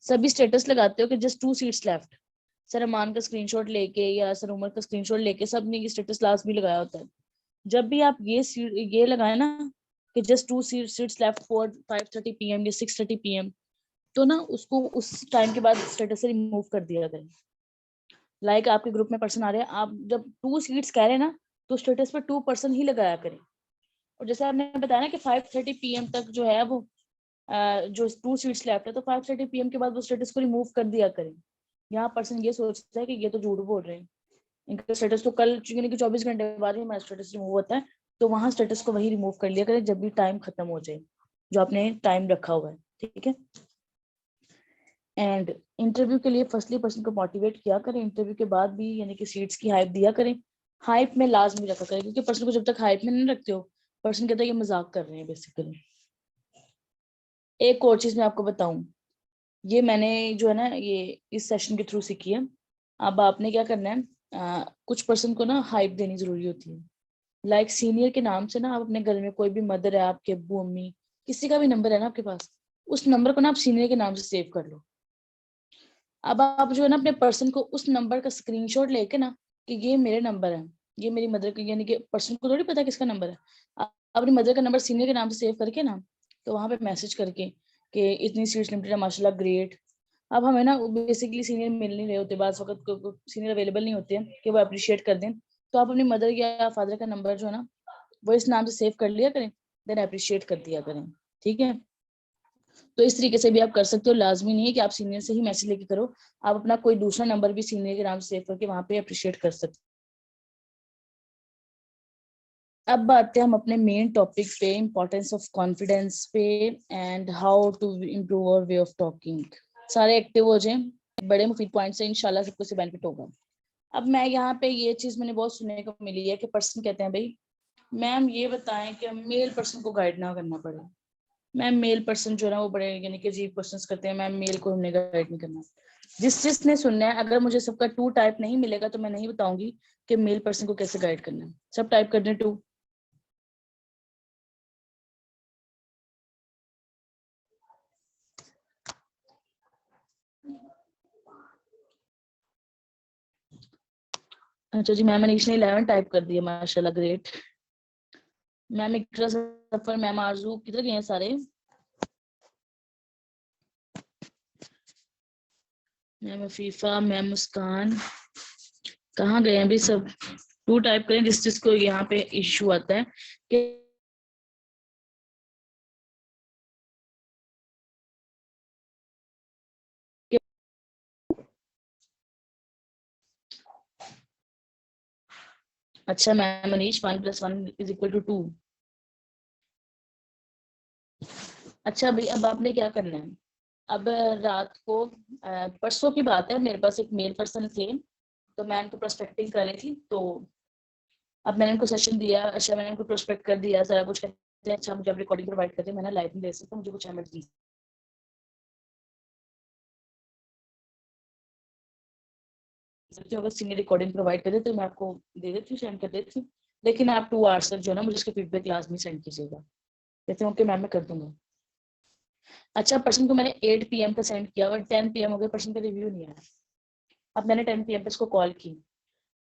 सभी स्टेटस लगाते हो कि जस्ट 2 सीट्स लेफ्ट, सर अमान का स्क्रीनशॉट लेके या सर उमर का स्क्रीनशॉट लेके सब ने ये स्टेटस लास्ट भी लगाया होता है। जब भी आप ये लगाए ना कि just 2 seats left for 5:30 PM या 6:30 PM, तो ना उसको उस टाइम के बाद स्टेटस से रिमूव कर दिया करें। लाइक आपके ग्रुप में पर्सन आ रहे हैं, आप जब 2 सीट्स कह रहे हैं ना, तो स्टेटस पे 2% ही लगाया करें। और जैसे आपने बताया ना कि 5:30 PM तक जो है वो जो 2 सीट्स लेफ्ट है, तो 5:30 PM के बाद वो स्टेटस को रिमूव कर दिया करें। यहाँ पर्सन ये सोचता है कि ये तो झूठ बोल रहे हैं, इनका स्टेटस तो कल यानी कि 24 घंटे बाद ही हमारा स्टेटस रिमूव होता है, तो वहां स्टेटस को वही रिमूव कर लिया करें जब भी टाइम खत्म हो जाए, जो आपने टाइम रखा हुआ है। ठीक है, एंड इंटरव्यू के लिए फर्स्टली पर्सन को मोटिवेट किया करें, इंटरव्यू के बाद भी यानी कि सीट्स की हाइप दिया करें, हाइप में लाजमी रखा करें, क्योंकि पर्सन को जब तक हाइप में नहीं रखते हो, पर्सन कहता है ये मजाक कर रहे हैं बेसिकली। एक और चीज मैं आपको बताऊं, ये मैंने जो है ना ये इस सेशन के थ्रू सीखी है। अब आपने क्या करना है, कुछ पर्सन को ना हाइप देनी जरूरी होती है। लाइक सीनियर के नाम से ना आप अपने घर में कोई भी मदर है, आपके अब्बू अम्मी, किसी का भी नंबर है ना आपके पास, उस नंबर को ना आप सीनियर के नाम से सेव कर लो। अब आप जो है ना अपने पर्सन को उस नंबर का स्क्रीनशॉट लेके ना कि ये मेरे नंबर है, ये मेरी मदर का, यानी कि पर्सन को थोड़ी पता किसका नंबर है, आप अपनी मदर का नंबर सीनियर के नाम से सेव करके ना, तो वहां पे मैसेज करके कि इतनी सीट्स लिमिटेड है माशाल्लाह ग्रेट। अब हमें ना बेसिकली सीनियर मिल नहीं रहे होते, बात वक्त सीनियर अवेलेबल नहीं होते हैं कि वो अप्रिशिएट कर दें, तो आप अपनी मदर या फादर का नंबर जो है ना वो इस नाम से सेव कर लिया करें, देन अप्रिशिएट कर दिया करें। ठीक है, तो इस तरीके से भी आप कर सकते हो, लाजमी नहीं है कि आप सीनियर से ही मैसेज लेके करो, आप अपना कोई दूसरा नंबर भी सीनियर के नाम से सेव करके वहां पे अप्रिशिएट कर सकते हैं। अब आते हैं हम अपने मेन टॉपिक पे, इंपॉर्टेंस ऑफ कॉन्फिडेंस पे, and how to improve our way of talking. सारे एक्टिव हो जाएं, बड़े मुफीद पॉइंट से इंशाल्लाह सबको से बेनिफिट होगा। अब मैं यहाँ पे ये चीज मैंने बहुत सुनने को मिली है कि पर्सन कहते हैं भाई मैम ये बताएं कि मेल पर्सन को गाइड ना करना पड़े। मैम मेल पर्सन जो है ना वो बड़े यानी कि अजीब क्वेश्चंस करते हैं, मैम मेल को हमने गाइड नहीं करना। जिसने सुनना है, अगर मुझे सबका 2 टाइप नहीं मिलेगा तो मैं नहीं बताऊंगी कि मेल पर्सन को कैसे गाइड करना है। सब टाइप कर दें 2। अच्छा जी मैम मनीष ने 11 टाइप कर दिया, माशाल्लाह ग्रेट। मैम इकरा सफर, मैम आरजू, किधर गए हैं सारे? मैम अफीफा, मैम मुस्कान, कहाँ गए हैं अभी सब? 2 टाइप करें जिसको यहाँ पे इश्यू आता है कि अच्छा मैम मनीष 1 + 1 = 2। अच्छा अभी अब आपने क्या करना है, अब रात को परसों की बात है, मेरे पास एक मेल पर्सन थे, तो मैं उनको प्रोस्पेक्टिंग कर रही थी, तो अब मैंने उनको सेशन दिया, अच्छा मैंने उनको प्रोस्पेक्ट कर दिया सारा कुछ, कहते हैं अच्छा मुझे आप रिकॉर्डिंग प्रोवाइड कर दिया, मैंने लाइव नहीं दे सकता, मुझे कुछ इमरजेंसी, अगर सीनियर रिकॉर्डिंग प्रोवाइड कर दे तो मैं आपको दे देती हूँ, सेंड कर देती हूँ, लेकिन आप 2 आवर्स तक जो है ना मुझे उसके फीडबैक क्लास में सेंड कीजिएगा। कहते हैं ओके मैम मैं कर दूंगा। अच्छा पर्सन को मैंने 8 PM का सेंड किया और 10 PM हो गया, पर्सन का रिव्यू नहीं आया। अब मैंने 10 PM पे इसको कॉल की,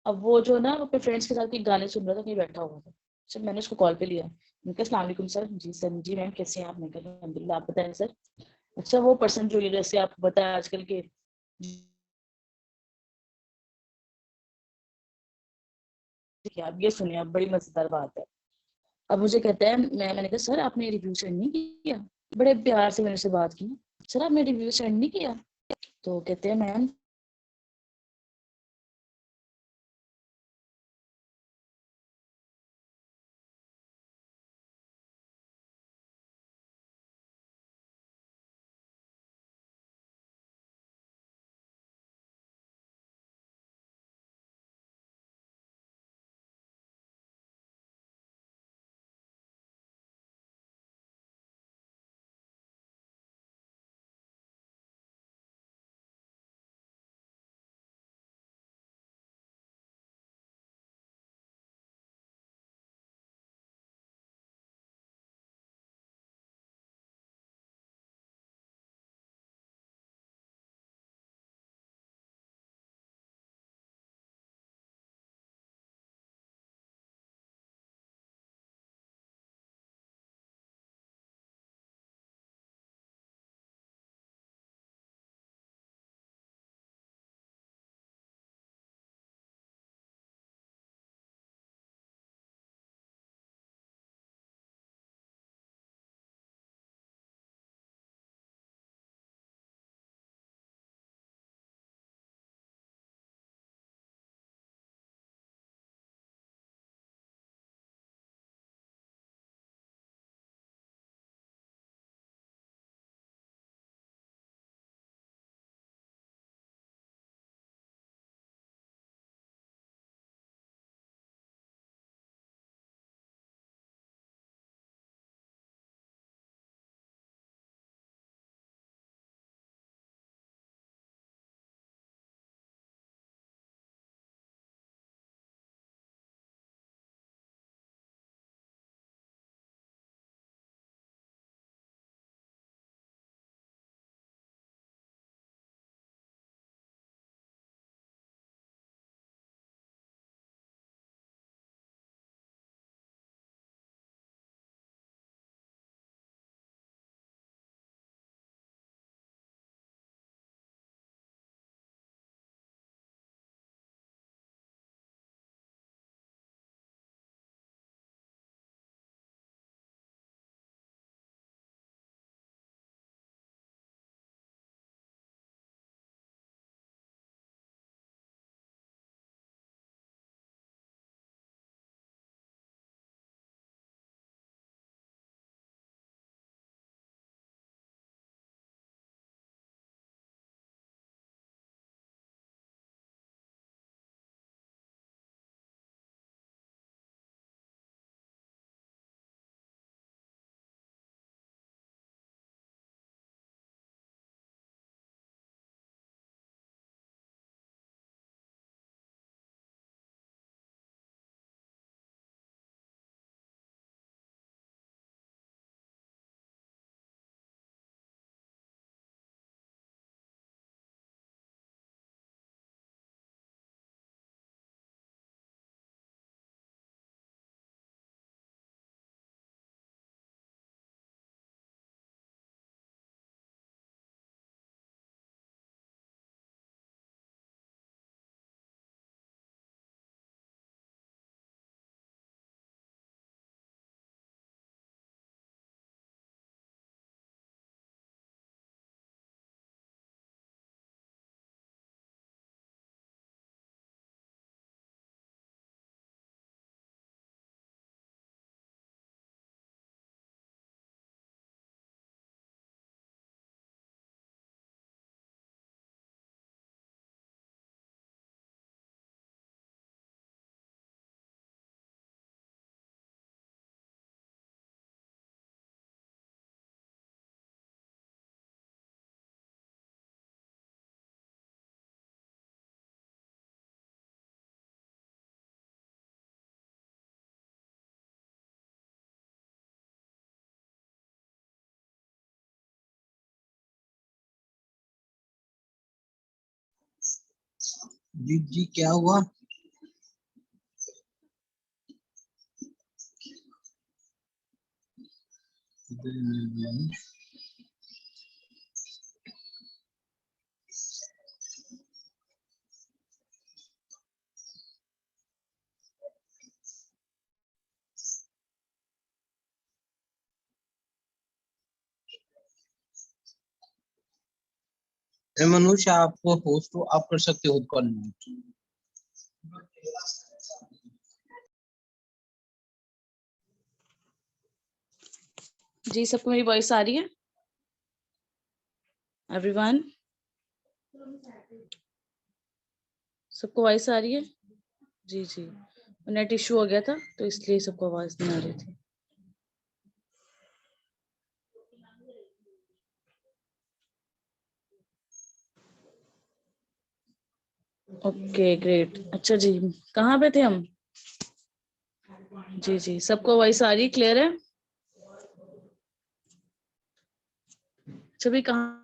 अब वो जो ना अपने फ्रेंड्स के साथ एक गाने सुन रहा था, कहीं बैठा हुआ था, सर मैंने उसको कॉल पे लिया, मैंने कहा अस्सलाम वालेकुम सर, जी सर, जी मैम कैसे हैं आप, मैंने कहा अल्हम्दुलिल्लाह आप बताएं सर। अच्छा वो पर्सन जो ये जैसे आप बताया आजकल के, ठीक है आप ये सुनिए, आप बड़ी मजेदार बात है। अब मुझे कहते हैं मैंने कहा सर आपने रिव्यू सेंड नहीं किया, बड़े प्यार से मेरे से बात की, सर आपने रिव्यू सेंड नहीं किया, तो कहते हैं मैम जी क्या हुआ? मनुष्य, आप होस्ट हो, आप कर सकते हो कॉल। जी सबको मेरी वॉइस आ रही है? एवरीवन, सबको वॉइस आ रही है? जी जी, नेट इश्यू हो गया था तो इसलिए सबको आवाज नहीं आ रही थी। Okay great. अच्छा जी, कहाँ पे थे हम? जी जी, सबको वॉइस आ रही है? क्लियर है? सभी कहाँ?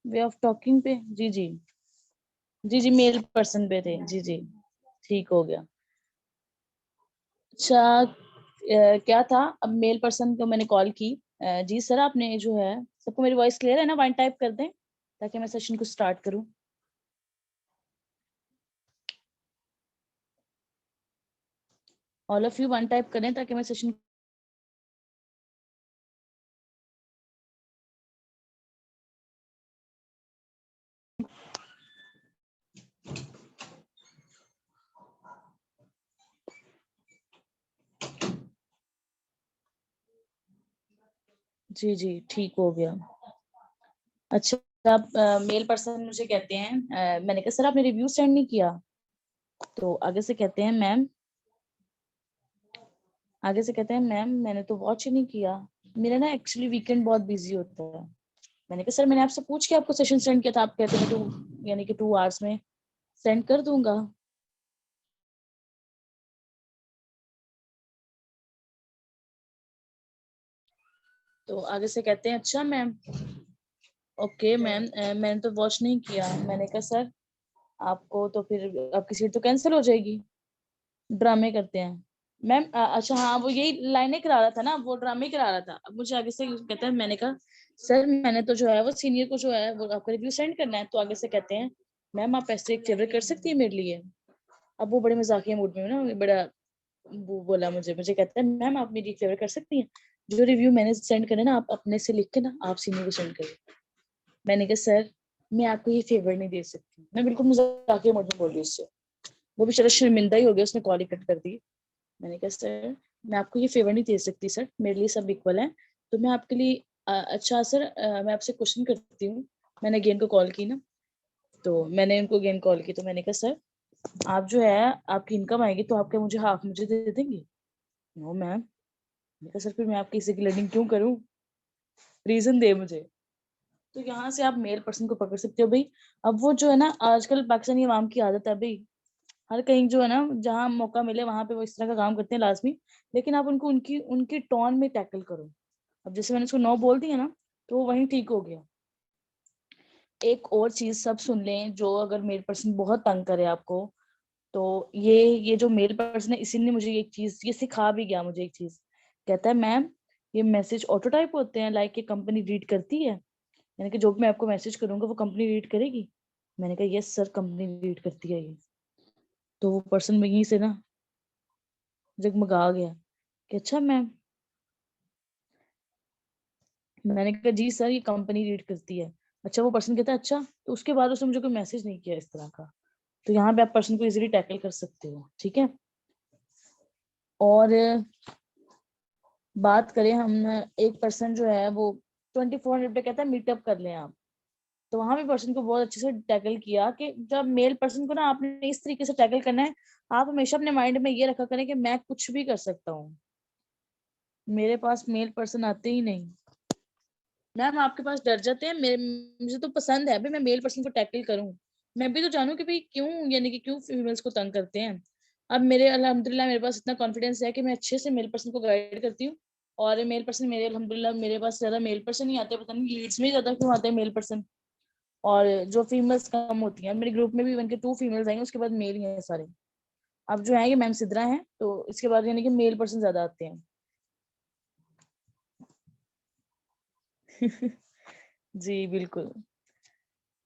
वे ऑफ टॉकिंग पे? जी जी जी जी, मेल पर्सन पे थे। जी जी, ठीक हो गया। अच्छा, क्या था, अब मेल पर्सन को मैंने कॉल की। जी सर, आपने जो है, सबको मेरी वॉइस क्लियर है ना? वन टाइप कर दें ताकि मैं सेशन को स्टार्ट करूं। All of you one type करें ताकि मैं सेशन। जी जी, ठीक हो गया। अच्छा, आप मेल पर्सन मुझे कहते हैं, मैंने कहा सर आपने रिव्यू सेंड नहीं किया। तो आगे से कहते हैं मैम, मैंने तो वॉच ही नहीं किया। मेरा ना एक्चुअली वीकेंड बहुत बिजी होता है। मैंने कहा सर मैंने आपसे पूछ के आपको सेशन सेंड किया था, आप कहते हैं 2 आवर्स में सेंड कर दूंगा। तो आगे से कहते हैं अच्छा मैम, ओके मैम, मैंने तो वॉच नहीं किया। मैंने कहा सर आपको तो फिर आपकी सीट तो कैंसिल हो जाएगी। ड्रामे करते हैं मैम। अच्छा हाँ, वो यही लाइनें करा रहा था ना, वो ड्रामे करा रहा था। अब मुझे आगे से कहता है, मैंने कहा सर मैंने तो जो है वो सीनियर को जो है वो आपका रिव्यू सेंड करना है। तो आगे से कहते हैं मैम आप ऐसे एक फेवर कर सकती है मेरे लिए। अब वो बड़े मजाकिया मूड में ना, बड़ा वो बोला मुझे कहता है मैम आप मेरी एक फेवर कर सकती हैं, जो रिव्यू मैंने सेंड करे ना, आप अपने से लिख के ना आप सीनियर को सेंड करें। मैंने कहा सर मैं आपको ये फेवर नहीं दे सकती। मैं बिल्कुल मजाकिया मूड में बोल रही उससे। वो बेचारा शर्मिंदा ही हो गया, उसने कॉल ही कट कर दी। मैंने कहा सर मैं आपको ये फेवर नहीं दे सकती सर, मेरे लिए सब इक्वल है। तो मैं आपके लिए अच्छा सर, मैं आपसे क्वेश्चन करती हूँ। मैंने अगेन को कॉल की ना, तो मैंने उनको अगेन कॉल की। तो मैंने कहा सर आप जो है आपकी इनकम आएगी तो आप क्या मुझे हाफ मुझे दे देंगे? No ma'am. मैंने कहा सर फिर मैं आपकी इसी की लर्निंग क्यों करूँ, रीजन दे मुझे। तो यहाँ से आप मेल पर्सन को पकड़ सकते हो भाई। अब वो जो है ना, आजकल पाकिस्तानी अवाम की आदत है भाई, हर कहीं जो है ना, जहाँ मौका मिले वहां पे वो इस तरह का काम करते हैं लाजमी। लेकिन आप उनको उनकी उनकी टोन में टैकल करो। अब जैसे मैंने उसको नो बोल दिया ना, तो वो वहीं ठीक हो गया। एक और चीज सब सुन लें, जो अगर मेल पर्सन बहुत तंग करे आपको, तो ये जो मेल पर्सन है इसी ने मुझे एक चीज ये सिखा भी गया मुझे एक चीज। कहता है मैम ये मैसेज ऑटो टाइप होते हैं, लाइक ये कंपनी रीड करती है? यानी कि जो भी मैं आपको मैसेज करूंगा वो कंपनी रीड करेगी? मैंने कहा यस सर कंपनी रीड करती है ये। तो वो पर्सन वहीं से ना जगमगा गया कि अच्छा मैम। मैंने कहा जी सर ये कंपनी रीड करती है। अच्छा, वो पर्सन कहता है अच्छा, तो उसके बाद उसने मुझे कोई मैसेज नहीं किया इस तरह का। तो यहाँ पे आप पर्सन को इजीली टैकल कर सकते हो, ठीक है। और बात करें हम, एक पर्सन जो है वो 2400 पे कहता है मीटअप कर लें आप। तो वहां भी पर्सन को बहुत अच्छे से टैकल किया कि जब मेल पर्सन को ना आपने इस तरीके से टैकल करना है, आप हमेशा अपने माइंड में ये रखा करें कि मैं कुछ भी कर सकता हूँ, मेरे पास मेल पर्सन आते ही नहीं। मैम आपके पास डर जाते हैं, मेरे मुझे तो पसंद है भाई मैं मेल पर्सन को टैकल करूं। मैं भी तो जानूं कि भाई क्यों, यानी कि क्यों फीमेल्स को तंग करते हैं। अब मेरे अल्हम्दुलिल्लाह मेरे पास इतना कॉन्फिडेंस है कि मैं अच्छे से मेल पर्सन को गाइड करती हूँ, और मेल पर्सन मेरे अल्हम्दुलिल्लाह मेरे पास ज्यादा मेल पर्सन ही आते हैं, पता नहीं लीड्स में ज्यादा क्यों आते हैं मेल पर्सन, और जो फीमेल्स कम होती हैं। मेरे ग्रुप में भी इवन के 2 फीमेल्स आएंगे, उसके बाद मेल ही हैं सारे। अब जो है ये मैम सिद्रा हैं, तो इसके बाद यानी कि मेल पर्सन ज्यादा आते हैं। जी बिल्कुल।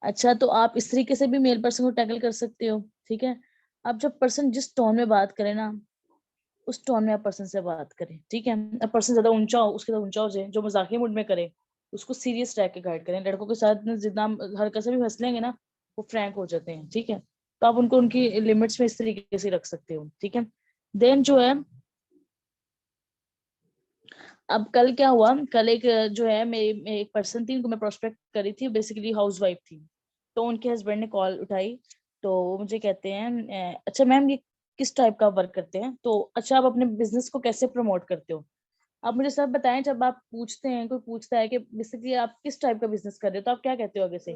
अच्छा, तो आप इस तरीके से भी मेल पर्सन को टैकल कर सकते हो, ठीक है। अब जब पर्सन जिस टोन में बात करे ना, उस टोन में आप पर्सन से बात करें, ठीक है। अब पर्सन ज्यादा ऊंचा हो, उसके साथ ऊंचा हो जाए, जो मजाकिया मूड में करे उसको सीरियस रह के गाइड करें। लड़कों के साथ ना जितना हल्का से भी हंस लेंगे ना, वो फ्रैंक हो जाते हैं, ठीक है। तो आप उनको उनकी लिमिट्स में इस तरीके से रख सकते हो, ठीक है। देन जो है, अब कल क्या हुआ, कल एक जो है मेरी एक पर्सन थी, उनको मैं प्रोस्पेक्ट करी थी, बेसिकली हाउस वाइफ थी। तो उनके हस्बैंड ने कॉल उठाई, तो वो मुझे कहते हैं अच्छा मैम ये किस टाइप का वर्क करते हैं, तो अच्छा आप अपने बिजनेस को कैसे प्रमोट करते हो, आप मुझे सब बताएं। जब आप पूछते हैं, कोई पूछता है कि बेसिकली आप किस टाइप का बिजनेस कर रहे हो, तो आप क्या कहते हो आगे से?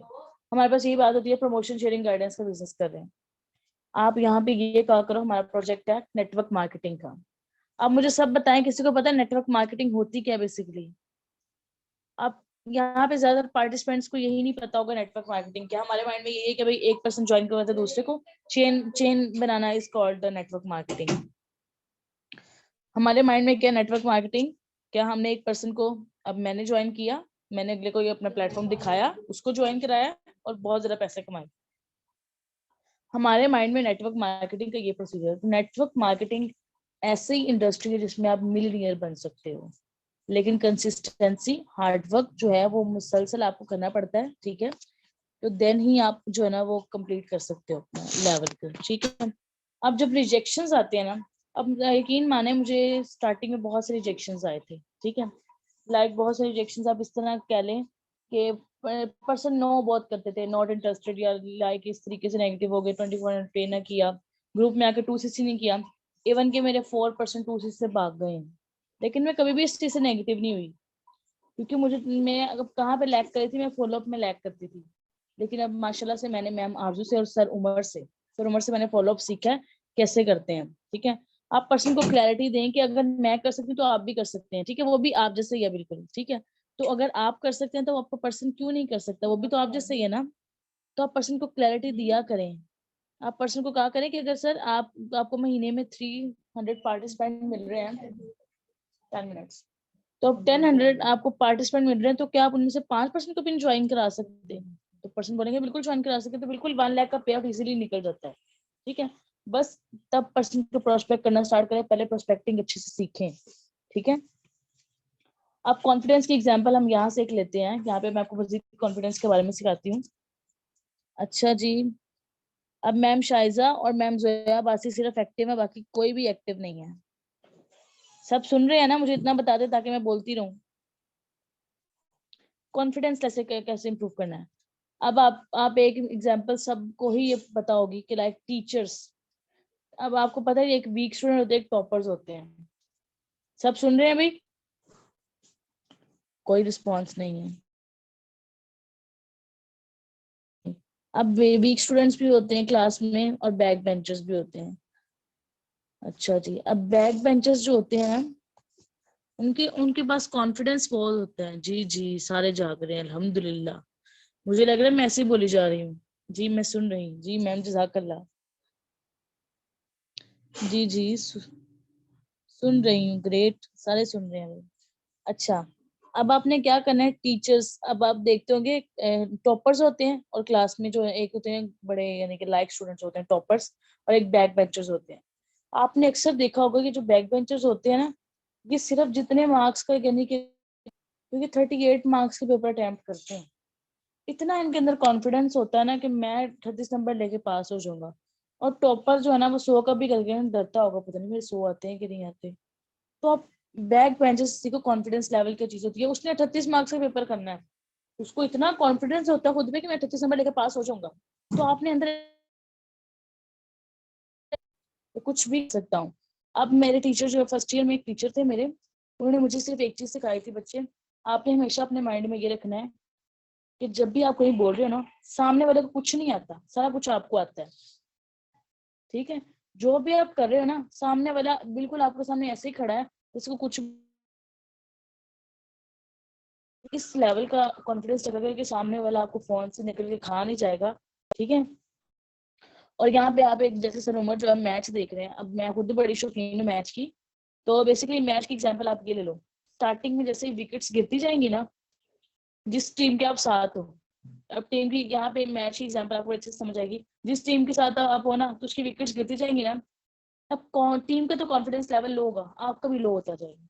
हमारे पास यही बात होती है, प्रमोशन शेयरिंग गाइडेंस का बिजनेस कर रहे हैं। आप यहाँ पे ये कहा करो हमारा प्रोजेक्ट है नेटवर्क मार्केटिंग का। आप मुझे सब बताएं, किसी को पता है नेटवर्क मार्केटिंग होती क्या है बेसिकली? आप यहाँ पे ज्यादातर पार्टिसिपेंट्स को यही नहीं पता होगा नेटवर्क मार्केटिंग क्या। हमारे माइंड में ये है कि भाई एक पर्सन ज्वाइन करवाता है दूसरे को, chain chain banana is called the network marketing. हमारे माइंड में क्या नेटवर्क मार्केटिंग, क्या हमने एक पर्सन को, अब मैंने ज्वाइन किया, मैंने अगले को ये अपना प्लेटफॉर्म दिखाया, उसको ज्वाइन कराया और बहुत ज्यादा पैसे कमाए। हमारे माइंड में नेटवर्क मार्केटिंग का ये प्रोसीजर। नेटवर्क मार्केटिंग ऐसी इंडस्ट्री है जिसमें आप मिलियनियर बन सकते हो, लेकिन कंसिस्टेंसी हार्डवर्क जो है वो मुसलसल आपको करना पड़ता है, ठीक है। तो देन ही आप जो है ना वो कंप्लीट कर सकते हो अपना लेवल को, ठीक है। अब जब रिजेक्शंस आते हैं ना, अब यकीन माने मुझे स्टार्टिंग में बहुत से रिजेक्शंस आए थे, ठीक है। लाइक बहुत सारे रिजेक्शंस आप इस तरह कह लें कि पर्सन नो बहुत करते थे, नॉट इंटरेस्टेड, या लाइक इस तरीके से नेगेटिव हो गए, 24 पे ना किया, ग्रुप में आके 2CC नहीं किया, इवन के मेरे 4% 2CC से भाग गए। लेकिन मैं कभी भी इस चीज से नेगेटिव नहीं हुई, क्योंकि मुझे, मैं अगर कहाँ पे लैक करी थी, मैं फॉलोअप में लैक करती थी। लेकिन अब माशाल्लाह से मैंने मैम आरजू से और सर उमर से मैंने फॉलोअप सीखा है कैसे करते हैं, ठीक है। आप पर्सन को क्लैरिटी दें कि अगर मैं कर सकती हूँ तो आप भी कर सकते हैं, ठीक है। वो भी आप जैसे ही है बिल्कुल, ठीक है। तो अगर आप कर सकते हैं तो आपका पर्सन क्यों नहीं कर सकता, वो भी तो आप जैसे ही है ना। तो आप पर्सन को क्लैरिटी दिया करें। आप पर्सन को कहा करें कि अगर सर आपको महीने में 300 पार्टिसिपेंट मिल रहे हैं, 10 मिनट्स, तो अब 10 आपको पार्टिसिपेंट मिल रहे हैं, तो क्या आप उनमें से 5% को भी ज्वाइन करा सकते हैं? तो पर्सन बोलेंगे बिल्कुल ज्वाइन करा सकते हैं, तो बिल्कुल 1 लाख का पे आउट इजिली निकल जाता है, ठीक है। बस तब पर्सन को प्रोस्पेक्ट करना स्टार्ट करें, पहले प्रोस्पेक्टिंग अच्छे से सीखें, ठीक है। अब कॉन्फिडेंस की एग्जांपल हम यहाँ से एक लेते हैं, यहाँ पे मैं आपको मजीद कॉन्फिडेंस के बारे में सिखाती हूँ। अच्छा जी, अब मैम शाइजा और मैम जोया बासी सिर्फ एक्टिव है, बाकी कोई भी एक्टिव नहीं है। सब सुन रहे हैं ना? मुझे इतना बता दे ताकि मैं बोलती रहूं। कॉन्फिडेंस कैसे इंप्रूव करना है? अब आप एक एग्जांपल सबको ही ये पता होगी कि लाइक टीचर्स, अब आपको पता है एक वीक स्टूडेंट होते हैं, एक टॉपर्स होते हैं। सब सुन रहे हैं भाई? कोई रिस्पॉन्स नहीं है। अब वीक स्टूडेंट्स भी होते हैं क्लास में और बैक बेंचर्स भी होते हैं। अच्छा जी, अब बैक बेंचर्स जो होते हैं उनके उनके पास कॉन्फिडेंस बहुत होता है। जी जी, सारे जाग रहे हैं अल्हम्दुलिल्लाह। मुझे लग रहा है मैं ऐसे ही बोली जा रही हूँ। जी मैं सुन रही हूँ, जी मैम जज़ाकल्लाह। जी जी, सुन रही हूँ, ग्रेट, सारे सुन रहे हैं भाई। अच्छा, अब आपने क्या करना है टीचर्स, अब आप देखते होंगे टॉपर्स होते हैं और क्लास में जो है एक होते हैं बड़े यानी कि लाइक स्टूडेंट्स होते हैं टॉपर्स, और एक बैक बेंचर्स होते हैं। आपने अक्सर देखा होगा कि जो बैक बेंचर्स होते हैं ना, ये सिर्फ जितने मार्क्स का यानी कि, क्योंकि 38 मार्क्स के पेपर अटेम्प्ट करते हैं, इतना इनके अंदर कॉन्फिडेंस होता है ना कि मैं 38 नंबर लेके पास हो जाऊंगा। और टॉपर जो है ना वो 100 का भी करके ना डरता होगा, पता नहीं मेरे 100 आते हैं कि नहीं आते। तो आप बैक बेंचर्स को कॉन्फिडेंस लेवल की चीज होती है, उसने 38 मार्क्स का पेपर करना है, उसको इतना कॉन्फिडेंस होता है खुद में कि मैं 38 नंबर लेकर पास हो जाऊंगा। तो आपने अंदर कुछ भी कर सकता हूँ। अब मेरे टीचर जो फर्स्ट ईयर में एक टीचर थे मेरे, उन्होंने मुझे सिर्फ एक चीज सिखाई थी, बच्चे आपने हमेशा अपने माइंड में ये रखना है कि जब भी आप कहीं बोल रहे हो ना, सामने वाले को कुछ नहीं आता, सारा कुछ आपको आता है, ठीक है। जो भी आप कर रहे हो ना, सामने वाला बिल्कुल आपके सामने ऐसे ही खड़ा है, उसको कुछ इस लेवल का कॉन्फिडेंस रखा कि सामने वाला आपको फोन से निकल के खा नहीं जाएगा, ठीक है। और यहाँ पे आप एक जैसे सर उमर जो है मैच देख रहे हैं, अब मैं खुद बड़ी शौकीन हूँ मैच की, तो बेसिकली मैच की एग्जांपल आप ये ले लो, स्टार्टिंग में जैसे विकेट्स गिरती जाएंगी ना, जिस टीम के आप साथ हो, अब टीम की यहाँ पे मैच की एग्जांपल आपको अच्छे से समझ आएगी, जिस टीम के साथ आप हो ना, तो उसकी विकेट्स गिरती जाएंगी ना, अब टीम का तो कॉन्फिडेंस लेवल लो होगा, आपका भी लो होता जाएगा।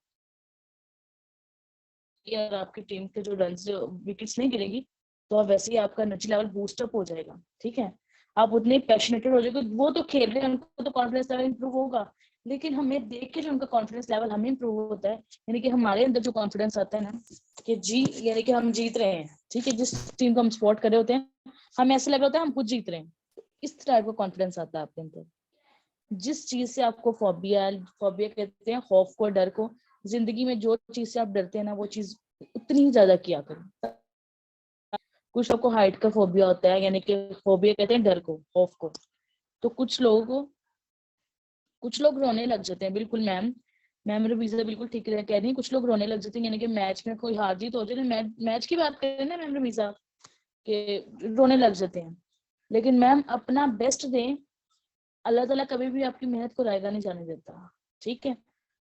यार आपकी टीम के जो रन विकेट्स नहीं गिरेगी, तो अब वैसे ही आपका एनर्जी लेवल बूस्ट अप हो जाएगा, ठीक है। आप उतने पैशनेटेड हो जाएंगे, वो तो खेल रहे हैं, उनको तो कॉन्फिडेंस लेवल इंप्रूव होगा, लेकिन हमें देख के जो उनका कॉन्फिडेंस लेवल हमें इंप्रूव होता है, यानी कि हमारे अंदर जो कॉन्फिडेंस आता है ना, कि जी यानी कि हम जीत रहे हैं, ठीक है, जिस टीम को हम सपोर्ट कर रहे होते हैं, हमें ऐसा लग रहा होता है हम खुद जीत रहे हैं, इस टाइप का कॉन्फिडेंस आता है आपके अंदर। जिस चीज से आपको फोबिया फोबिया कहते हैं, खौफ को, डर को, जिंदगी में जो चीज से आप डरते हैं ना, वो चीज उतनी ही ज्यादा किया करें। कुछ लोग को हाइट का फोबिया होता है, यानी कि फोबिया कहते हैं डर को, खौफ को, तो कुछ लोग रोने लग जाते हैं, बिल्कुल मैम, मैम रवीजा बिल्कुल ठीक कह रही है, कुछ लोग रोने लग जाते हैं, यानी कि मैच में कोई हार जीत हो जाए, मैच की बात करें ना मैम रवीजा, के रोने लग जाते हैं, लेकिन मैम अपना बेस्ट दें, अल्लाह ताला कभी भी आपकी मेहनत को रायगा नहीं जाने देता, ठीक है।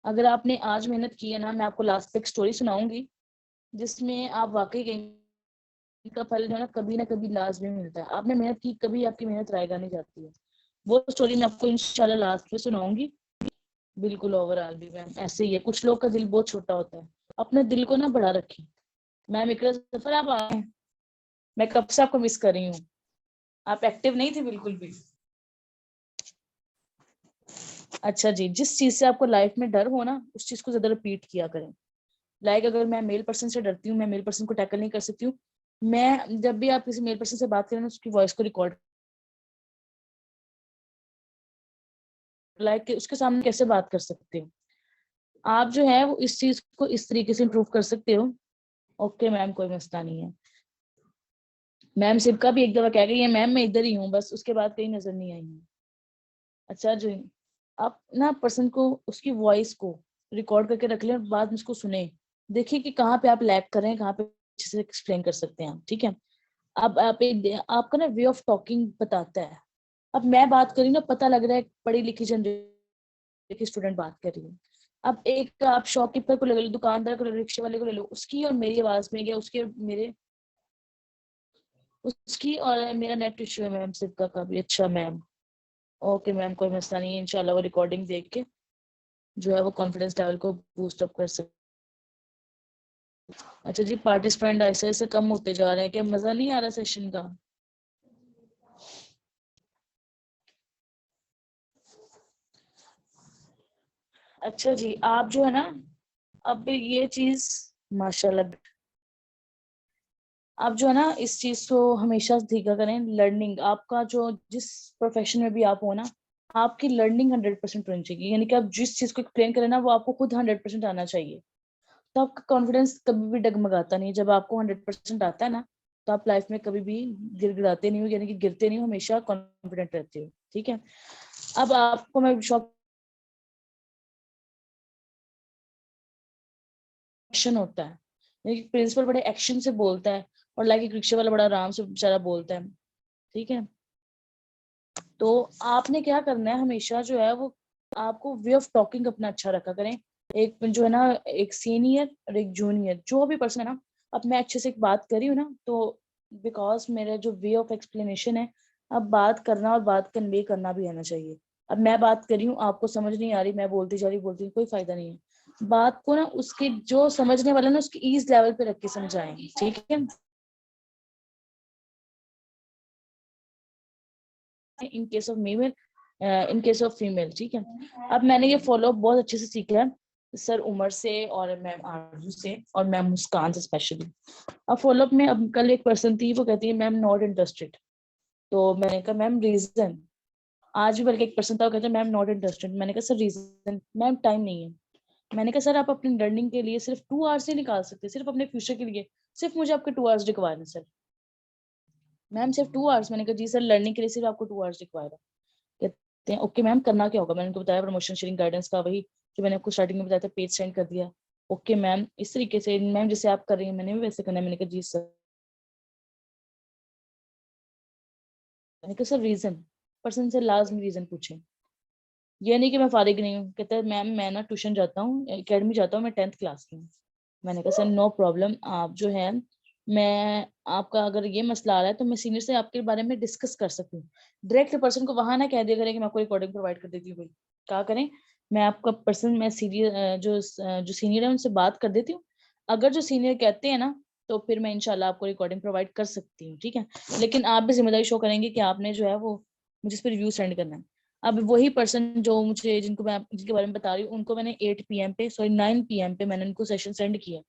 अगर आपने आज मेहनत की है ना, मैं आपको लास्ट पे एक स्टोरी सुनाऊंगी, जिसमें आप वाकई का फल जो है ना कभी लाजमी मिलता है, आपने मेहनत की, कभी आपकी मेहनत रायगा नहीं जाती है, वो स्टोरी मैं आपको इंशाल्लाह लास्ट में सुनाऊंगी। बिल्कुल ओवरऑल भी मैम ऐसे ही है, कुछ लोग का दिल बहुत छोटा होता है, अपने दिल को ना बड़ा रखें। मैम इकरा सफर आप आए हैं, मैं कब से आपको मिस कर रही हूँ, आप एक्टिव नहीं थे बिल्कुल भी। अच्छा जी, जिस चीज से आपको लाइफ में डर हो ना, उस चीज को ज्यादा रिपीट किया करें। लाइक अगर मैं मेल पर्सन से डरती हूँ, मैं मेल पर्सन को टैकल नहीं कर सकती हूँ, मैं जब भी आप किसी मेल पर्सन से बात करें ना, उसकी वॉइस को रिकॉर्ड, लाइक उसके सामने कैसे बात कर सकते हो आप, जो है वो इस चीज को इस तरीके से इम्प्रूव कर सकते हो। ओके मैम, कोई मसला नहीं है। मैम सिर्फ का भी एक दफा कह गई है, मैम मैं इधर ही हूँ, बस उसके बाद कहीं नजर नहीं आई है। अच्छा जी, आप ना पर्सन को उसकी वॉइस को रिकॉर्ड करके रख लें और बाद में उसको सुने, देखिए कि कहाँ पे आप लैग कर रहे हैं, कहाँ पे अच्छे से एक्सप्लेन कर सकते हैं आप, ठीक है। अब आप आपका ना वे ऑफ टॉकिंग बताता है, अब मैं बात करी ना, पता लग रहा है पढ़ी लिखी जनरेशन की स्टूडेंट बात कर रही है। अब एक आप शॉपकीपर को ले लो, दुकानदार को ले लो, रिक्शे वाले को ले लो, उसकी और मेरी आवाज में, या उसके और मेरे, उसकी और मेरा नेट इश्यू है मैम सिर्फ का भी। अच्छा मैम, ओके मैम, कोई मसला नहीं है, इंशाल्लाह वो रिकॉर्डिंग देख के जो है वो कॉन्फिडेंस लेवल को बूस्ट अप कर सकते। अच्छा जी, पार्टिसिपेंट ऐसे ऐसे कम होते जा रहे हैं, क्या मजा नहीं आ रहा सेशन का? अच्छा जी, आप जो है ना, अब ये चीज माशाल्लाह, आप जो है ना इस चीज को हमेशा सीखा करें, लर्निंग आपका जो जिस प्रोफेशन में भी आप हो ना, आपकी लर्निंग 100% होनी चाहिए, यानी कि आप जिस चीज को एक्सप्लेन करें ना, वो आपको खुद 100% आना चाहिए, तो आपका कॉन्फिडेंस कभी भी डगमगाता नहीं। जब आपको 100% आता है ना, तो आप लाइफ में कभी भी गिड़गिड़ाते नहीं हो, यानी कि गिरते नहीं हो, हमेशा कॉन्फिडेंट रहते हो, ठीक है। अब आपको मैं शॉप एक्शन होता है, यानी कि प्रिंसिपल बड़े एक्शन से बोलता है, और लाइक एक रिक्शे वाला बड़ा आराम से बेचारा बोलता है, ठीक है। तो आपने क्या करना है, हमेशा जो है वो आपको वे ऑफ टॉकिंग अपना अच्छा रखा करें। एक जो है ना, एक सीनियर और एक जूनियर जो भी पर्सन है ना, अब मैं अच्छे से एक बात करी हूँ ना, तो बिकॉज मेरा जो वे ऑफ एक्सप्लेनेशन है, अब बात करना और बात कन्वे करना भी आना चाहिए। अब मैं बात कर रही हूँ, आपको समझ नहीं आ रही, मैं बोलती कोई फायदा नहीं है। बात को ना उसके जो समझने वाला ना, उसकी ईज लेवल पे रख के समझाएं, ठीक है। In case of male, in case of female, ठीक है। अब मैंने ये फॉलो अप बहुत अच्छे से सीखा है सर उमर से, और मैम आरजू से, और मैम मुस्कान से स्पेशली। अब फॉलो अप में, अब कल एक पर्सन थी, वो कहती है मैम नॉट इंटरेस्टेड, तो मैंने कहा मैम रीजन। आज भी बल्कि एक पर्सन था, वो कहता है मैम नॉट इंटरेस्टेड, मैंने कहा सर रीजन, मैम टाइम नहीं है। मैंने कहा सर आप अपनी लर्निंग के लिए सिर्फ 2 आवर्स नहीं निकाल सकते, सिर्फ अपने फ्यूचर के लिए, सिर्फ मुझे आपके 2 आवर्स रिक्वायर है सर। मैम सिर्फ 2 आवर्स? मैंने कहा जी सर, लर्निंग के लिए सिर्फ आपको 2 आवर्स रिक्वायर है। सकते हैं। ओके मैम, करना क्या होगा? मैंने उनको बताया प्रमोशन शेयरिंग गाइडेंस का, वही जो मैंने आपको स्टार्टिंग में बताया था, पेज सेंड कर दिया। ओके मैम, इस तरीके से मैम जैसे आप कर रही हैं मैंने भी वैसे करना है। मैंने कहा जी सर। मैंने कहा सर रीजन, पर्सन से लाजमी रीजन पूछे, ये नहीं कि मैं फारिग नहीं हूँ। कहता है मैम मैं ना ट्यूशन जाता हूँ, एकेडमी जाता हूँ, मैं 10th क्लास की हूँ। मैंने कहा सर नो प्रॉब्लम, आप जो है, मैं आपका अगर ये मसला आ रहा है तो मैं सीनियर से आपके बारे में डिस्कस कर सकती हूँ। डायरेक्ट पर्सन को वहां ना कह दिया करें कि मैं आपको रिकॉर्डिंग प्रोवाइड कर देती हूँ। भाई क्या करें, मैं आपका पर्सन, मैं सीनियर जो सीनियर है उनसे बात कर देती हूँ। अगर जो सीनियर कहते हैं ना तो फिर मैं इंशाल्लाह आपको रिकॉर्डिंग प्रोवाइड कर सकती हूँ, ठीक है। लेकिन आप भी जिम्मेदारी शो करेंगे कि आपने जो है वो मुझे इस पर रिव्यू सेंड करना है। अब वही पर्सन जो मुझे, जिनके बारे में बता रही हूँ, उनको मैंने 8 PM पे, सॉरी 9 PM पे मैंने उनको सेशन सेंड किया।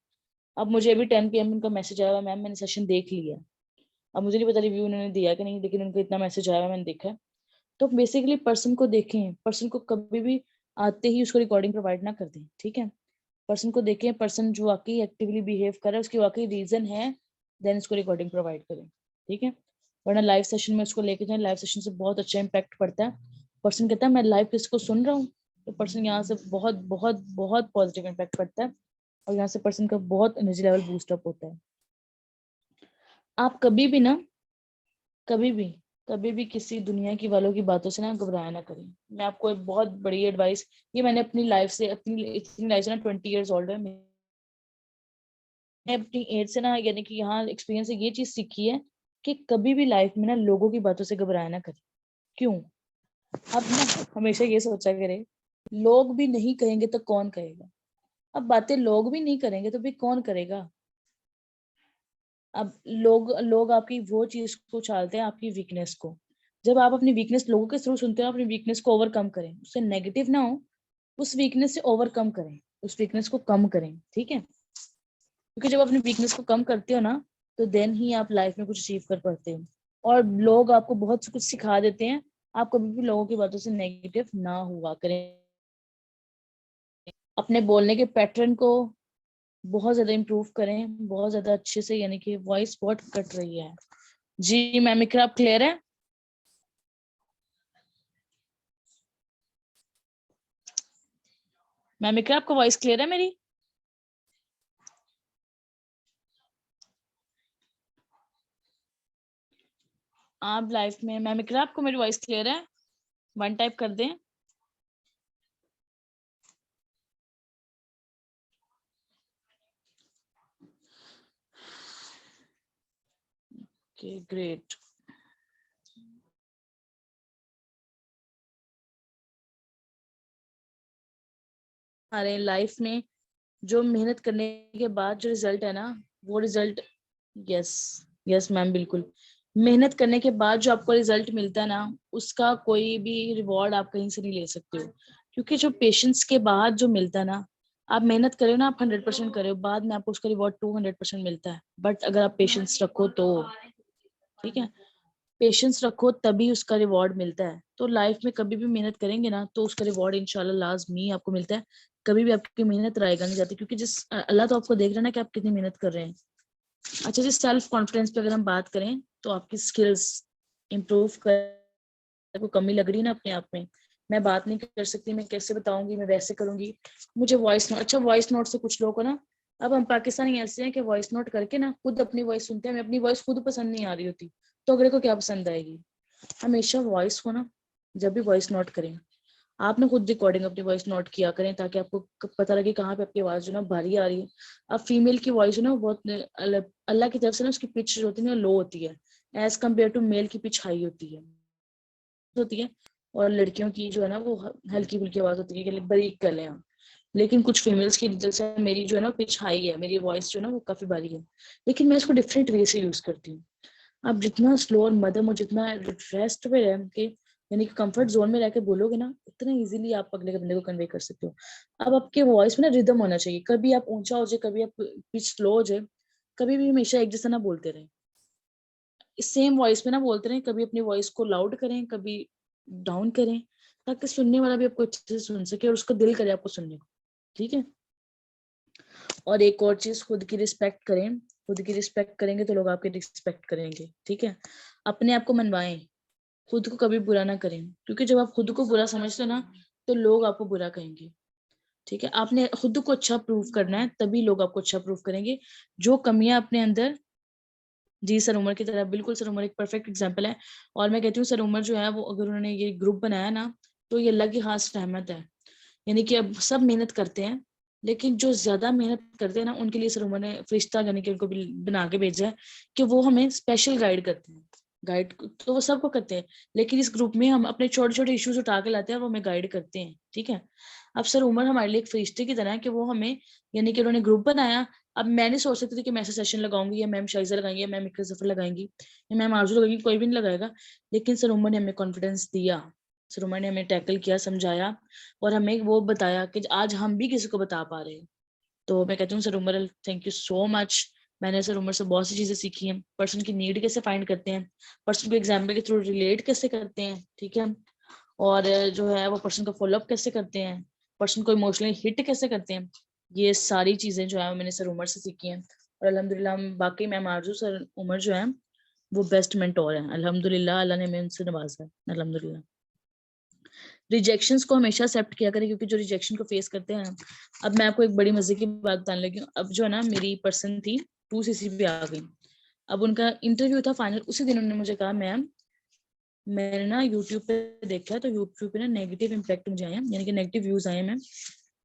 अब मुझे अभी 10 PM उनका मैसेज आया हुआ, मैम मैंने सेशन देख लिया। अब मुझे नहीं पता रिव्यू उन्होंने दिया कि नहीं, लेकिन उनको इतना मैसेज आया हुआ मैंने देखा है। तो बेसिकली पर्सन को देखें, पर्सन को कभी भी आते ही उसको रिकॉर्डिंग प्रोवाइड ना कर दें, ठीक है। पर्सन को देखें, पर्सन जो वाकई एक्टिवली बिहेव कर रहा है, उसकी वाकई रीजन है, देन उसको रिकॉर्डिंग प्रोवाइड करें, ठीक है। वरना लाइव सेशन में उसको लेके जाएं, लाइव सेशन से बहुत अच्छा इम्पैक्ट पड़ता है। पर्सन कहता है मैं लाइव किसको सुन रहा हूँ, तो पर्सन यहाँ से बहुत बहुत बहुत पॉजिटिव इम्पैक्ट पड़ता है, और यहाँ से पर्सन का बहुत एनर्जी लेवल बूस्ट अप होता है। आप कभी भी ना, कभी भी, कभी भी किसी दुनिया की वालों की बातों से ना घबराया ना करें। मैं आपको एक बहुत बड़ी एडवाइस, ये मैंने अपनी लाइफ से, इतनी लाइफ से ना 20 ईयर्स ओल्ड है मैं अपनी एज से ना, यानी कि यहाँ एक्सपीरियंस से ये चीज सीखी है कि कभी भी लाइफ में ना लोगों की बातों से घबराया ना करें। क्यों? अब ना हमेशा ये सोचा करें, लोग भी नहीं कहेंगे तो कौन कहेगा। अब बातें लोग भी नहीं करेंगे तो भी कौन करेगा। अब लोग लोग आपकी वो चीज को उछालते हैं, आपकी वीकनेस को। जब आप अपनी वीकनेस लोगों के थ्रू सुनते हो, अपनी वीकनेस को ओवरकम करें, उससे नेगेटिव ना हो, उस वीकनेस से ओवरकम करें, उस वीकनेस को कम करें, ठीक है। क्योंकि जब अपनी वीकनेस को कम करते हो ना, तो देन ही आप लाइफ में कुछ अचीव कर पाते हो। और लोग आपको बहुत कुछ सिखा देते हैं, आप कभी भी लोगों की बातों से नेगेटिव ना हुआ करें। अपने बोलने के पैटर्न को बहुत ज्यादा इम्प्रूव करें, बहुत ज्यादा अच्छे से, यानी कि वॉइस बहुत कट रही है। जी मैम, इकरा आप क्लियर है? मैम इकरा आपको वॉइस क्लियर है मेरी? आप लाइफ में, मैम इकरा आपको मेरी वॉइस क्लियर है? 1 टाइप कर दें। Okay great. हमारे लाइफ में जो मेहनत करने के बाद जो रिजल्ट है ना, वो रिजल्ट, यस, यस मैम बिल्कुल, मेहनत करने के बाद जो आपको रिजल्ट मिलता है ना, उसका कोई भी रिवॉर्ड आप कहीं से नहीं ले सकते हो। क्योंकि जो पेशेंस के बाद जो मिलता है ना, आप मेहनत करे हो ना, आप 100% करे हो, बाद में आपको उसका रिवॉर्ड 200% मिलता है। बट अगर आप पेशेंस रखो तो, ठीक है, पेशेंस रखो तभी उसका रिवॉर्ड मिलता है। तो लाइफ में कभी भी मेहनत करेंगे ना, तो उसका रिवॉर्ड इंशाल्लाह लाजमी आपको मिलता है। कभी भी आपकी मेहनत रायगा नहीं जाती, क्योंकि जिस अल्लाह तो आपको देख रहा है ना कि आप कितनी मेहनत कर रहे हैं। अच्छा जी, सेल्फ कॉन्फिडेंस पे अगर हम बात करें, तो आपकी स्किल्स इम्प्रूव कर, को कमी लग रही है ना अपने आप में, मैं बात नहीं कर सकती, मैं कैसे बताऊंगी, मैं वैसे करूंगी, मुझे वॉइस नोट, अच्छा वॉइस नोट से कुछ लोगों को ना, अब हम पाकिस्तानी ऐसे हैं कि वॉइस नोट करके ना खुद अपनी वॉइस सुनते हैं, हमें अपनी वॉइस खुद पसंद नहीं आ रही होती, तो अगले को क्या पसंद आएगी। हमेशा वॉइस को ना, जब भी वॉइस नोट करें, आप ना खुद रिकॉर्डिंग अपनी वॉइस नोट किया करें, ताकि आपको पता लगे कहाँ पे आपकी आवाज जो ना भारी आ रही है। अब फीमेल की वॉइस जो ना बहुत अल्लाह की तरफ से ना उसकी पिच जो होती है ना लो होती है, एज कम्पेयर टू मेल की पिच हाई होती है। और लड़कियों की जो है ना वो हल्की फुल्की आवाज होती है कि बारीक कर लें हम। लेकिन कुछ फीमेल्स की, जैसे मेरी जो है ना पिच हाई है, मेरी वॉइस जो है ना वो काफी बारीक है, लेकिन मैं इसको डिफरेंट वे से यूज करती हूँ। आप जितना स्लो और मध्यम और जितना रेस्ट में रह के, यानी कि कंफर्ट जोन में रह के बोलोगे ना, उतना इजीली आप अगले बंदे को कन्वे कर सकते हो। अब आपके वॉइस में ना रिदम होना चाहिए, कभी आप ऊंचा हो जाए, कभी आप पिच स्लो हो जाए, कभी भी हमेशा एक जैसा ना बोलते रहे, सेम वॉइस में ना बोलते रहे, कभी अपनी वॉइस को लाउड करें, कभी डाउन करें, ताकि सुनने वाला भी आपको अच्छे से सुन सके और उसका दिल करे आपको सुनने को, ठीक है। और एक और चीज, खुद की रिस्पेक्ट करें, खुद की रिस्पेक्ट करेंगे तो लोग आपकी रिस्पेक्ट करेंगे, ठीक है। अपने आप को मनवाएं, खुद को कभी बुरा ना करें, क्योंकि जब आप खुद को बुरा समझते हो ना तो लोग आपको बुरा कहेंगे। ठीक है, आपने खुद को अच्छा प्रूव करना है, तभी लोग आपको अच्छा प्रूव करेंगे। जो कमियां अपने अंदर, जी सर उमर की तरह, बिल्कुल सर उमर एक परफेक्ट एग्जाम्पल है। और मैं कहती हूँ सर उमर जो है वो, अगर उन्होंने ये ग्रुप बनाया ना, तो ये अल्लाह की खास रहमत है। यानी कि अब सब मेहनत करते हैं, लेकिन जो ज्यादा मेहनत करते हैं ना, उनके लिए सर उमर ने फरिश्ता यानी कि उनको बना के भेजा है कि वो हमें स्पेशल गाइड करते हैं। गाइड तो वो सबको करते हैं, लेकिन इस ग्रुप में हम अपने छोटे छोटे इश्यूज उठा के लाते हैं, वो हमें गाइड करते हैं। ठीक है, अब सर उमर हमारे लिए एक फरिश्ते की तरह है कि वो हमें, यानी कि उन्होंने ग्रुप बनाया। अब मैं नहीं सोच सकती थी कि मैं ऐसा सेशन लगाऊंगी, या मैम शाइजा लगाएंगी, या मैम इकरा जफर लगाएंगी, या मैम आरजू लगाएंगी, कोई भी नहीं लगाएगा। लेकिन सर उमर ने हमें कॉन्फिडेंस दिया, सर उमर ने हमें टैकल किया, समझाया, और हमें वो बताया कि आज हम भी किसी को बता पा रहे हैं। तो मैं कहती हूँ sir Umar, thank you so much. मैंने सर उमर से बहुत सी चीजें सीखी हैं। पर्सन की नीड कैसे फाइंड करते हैं, पर्सन को एग्जाम्पल के थ्रू रिलेट कैसे करते हैं, ठीक है, और जो है वो पर्सन को फॉलोअप कैसे करते हैं, पर्सन को इमोशनली हिट कैसे करते हैं, ये सारी चीजें जो है मैंने सर उमर से सीखी हैं। और अल्हम्दुलिल्लाह बाकी मैम आरजू, सर उमर जो है वो बेस्ट मेंटोर है अल्हम्दुलिल्लाह। अल्लाह ने हमें उनसे नवाजा है अल्हम्दुलिल्लाह। रिजेक्शंस को हमेशा एक्सेप्ट किया करें, क्योंकि जो रिजेक्शन को फेस करते हैं। अब मैं आपको एक बड़ी मजे की बात बताने लगी हूँ। अब जो है ना, मेरी पर्सन थी 2cc पे आ गई। अब उनका इंटरव्यू था फाइनल, उसी दिन उन्होंने मुझे कहा मैम, मैंने ना यूट्यूब पे देखा है, तो यूट्यूब पे ना नेगेटिव इम्पैक्ट मुझे आए हैं, यानी कि नेगेटिव व्यूज आए हैं मैम।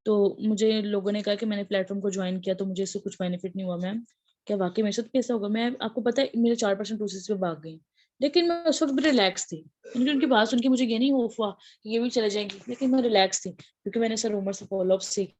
तो मुझे लोगों ने कहा कि मैंने प्लेटफॉर्म को ज्वाइन किया तो मुझे इससे कुछ बेनिफिट नहीं हुआ मैम। क्या वाकई मेरे साथ कैसा होगा? मैं आपको पता है मेरे 4% 2cc पे भाग गई, लेकिन मैं उस वक्त भी रिलैक्स थी। उनकी उनकी बात सुन के मुझे ये नहीं होप हुआ कि ये भी चले जाएंगी, लेकिन मैं रिलैक्स थी, क्योंकि मैंने सर उमर से फॉलोअप सीख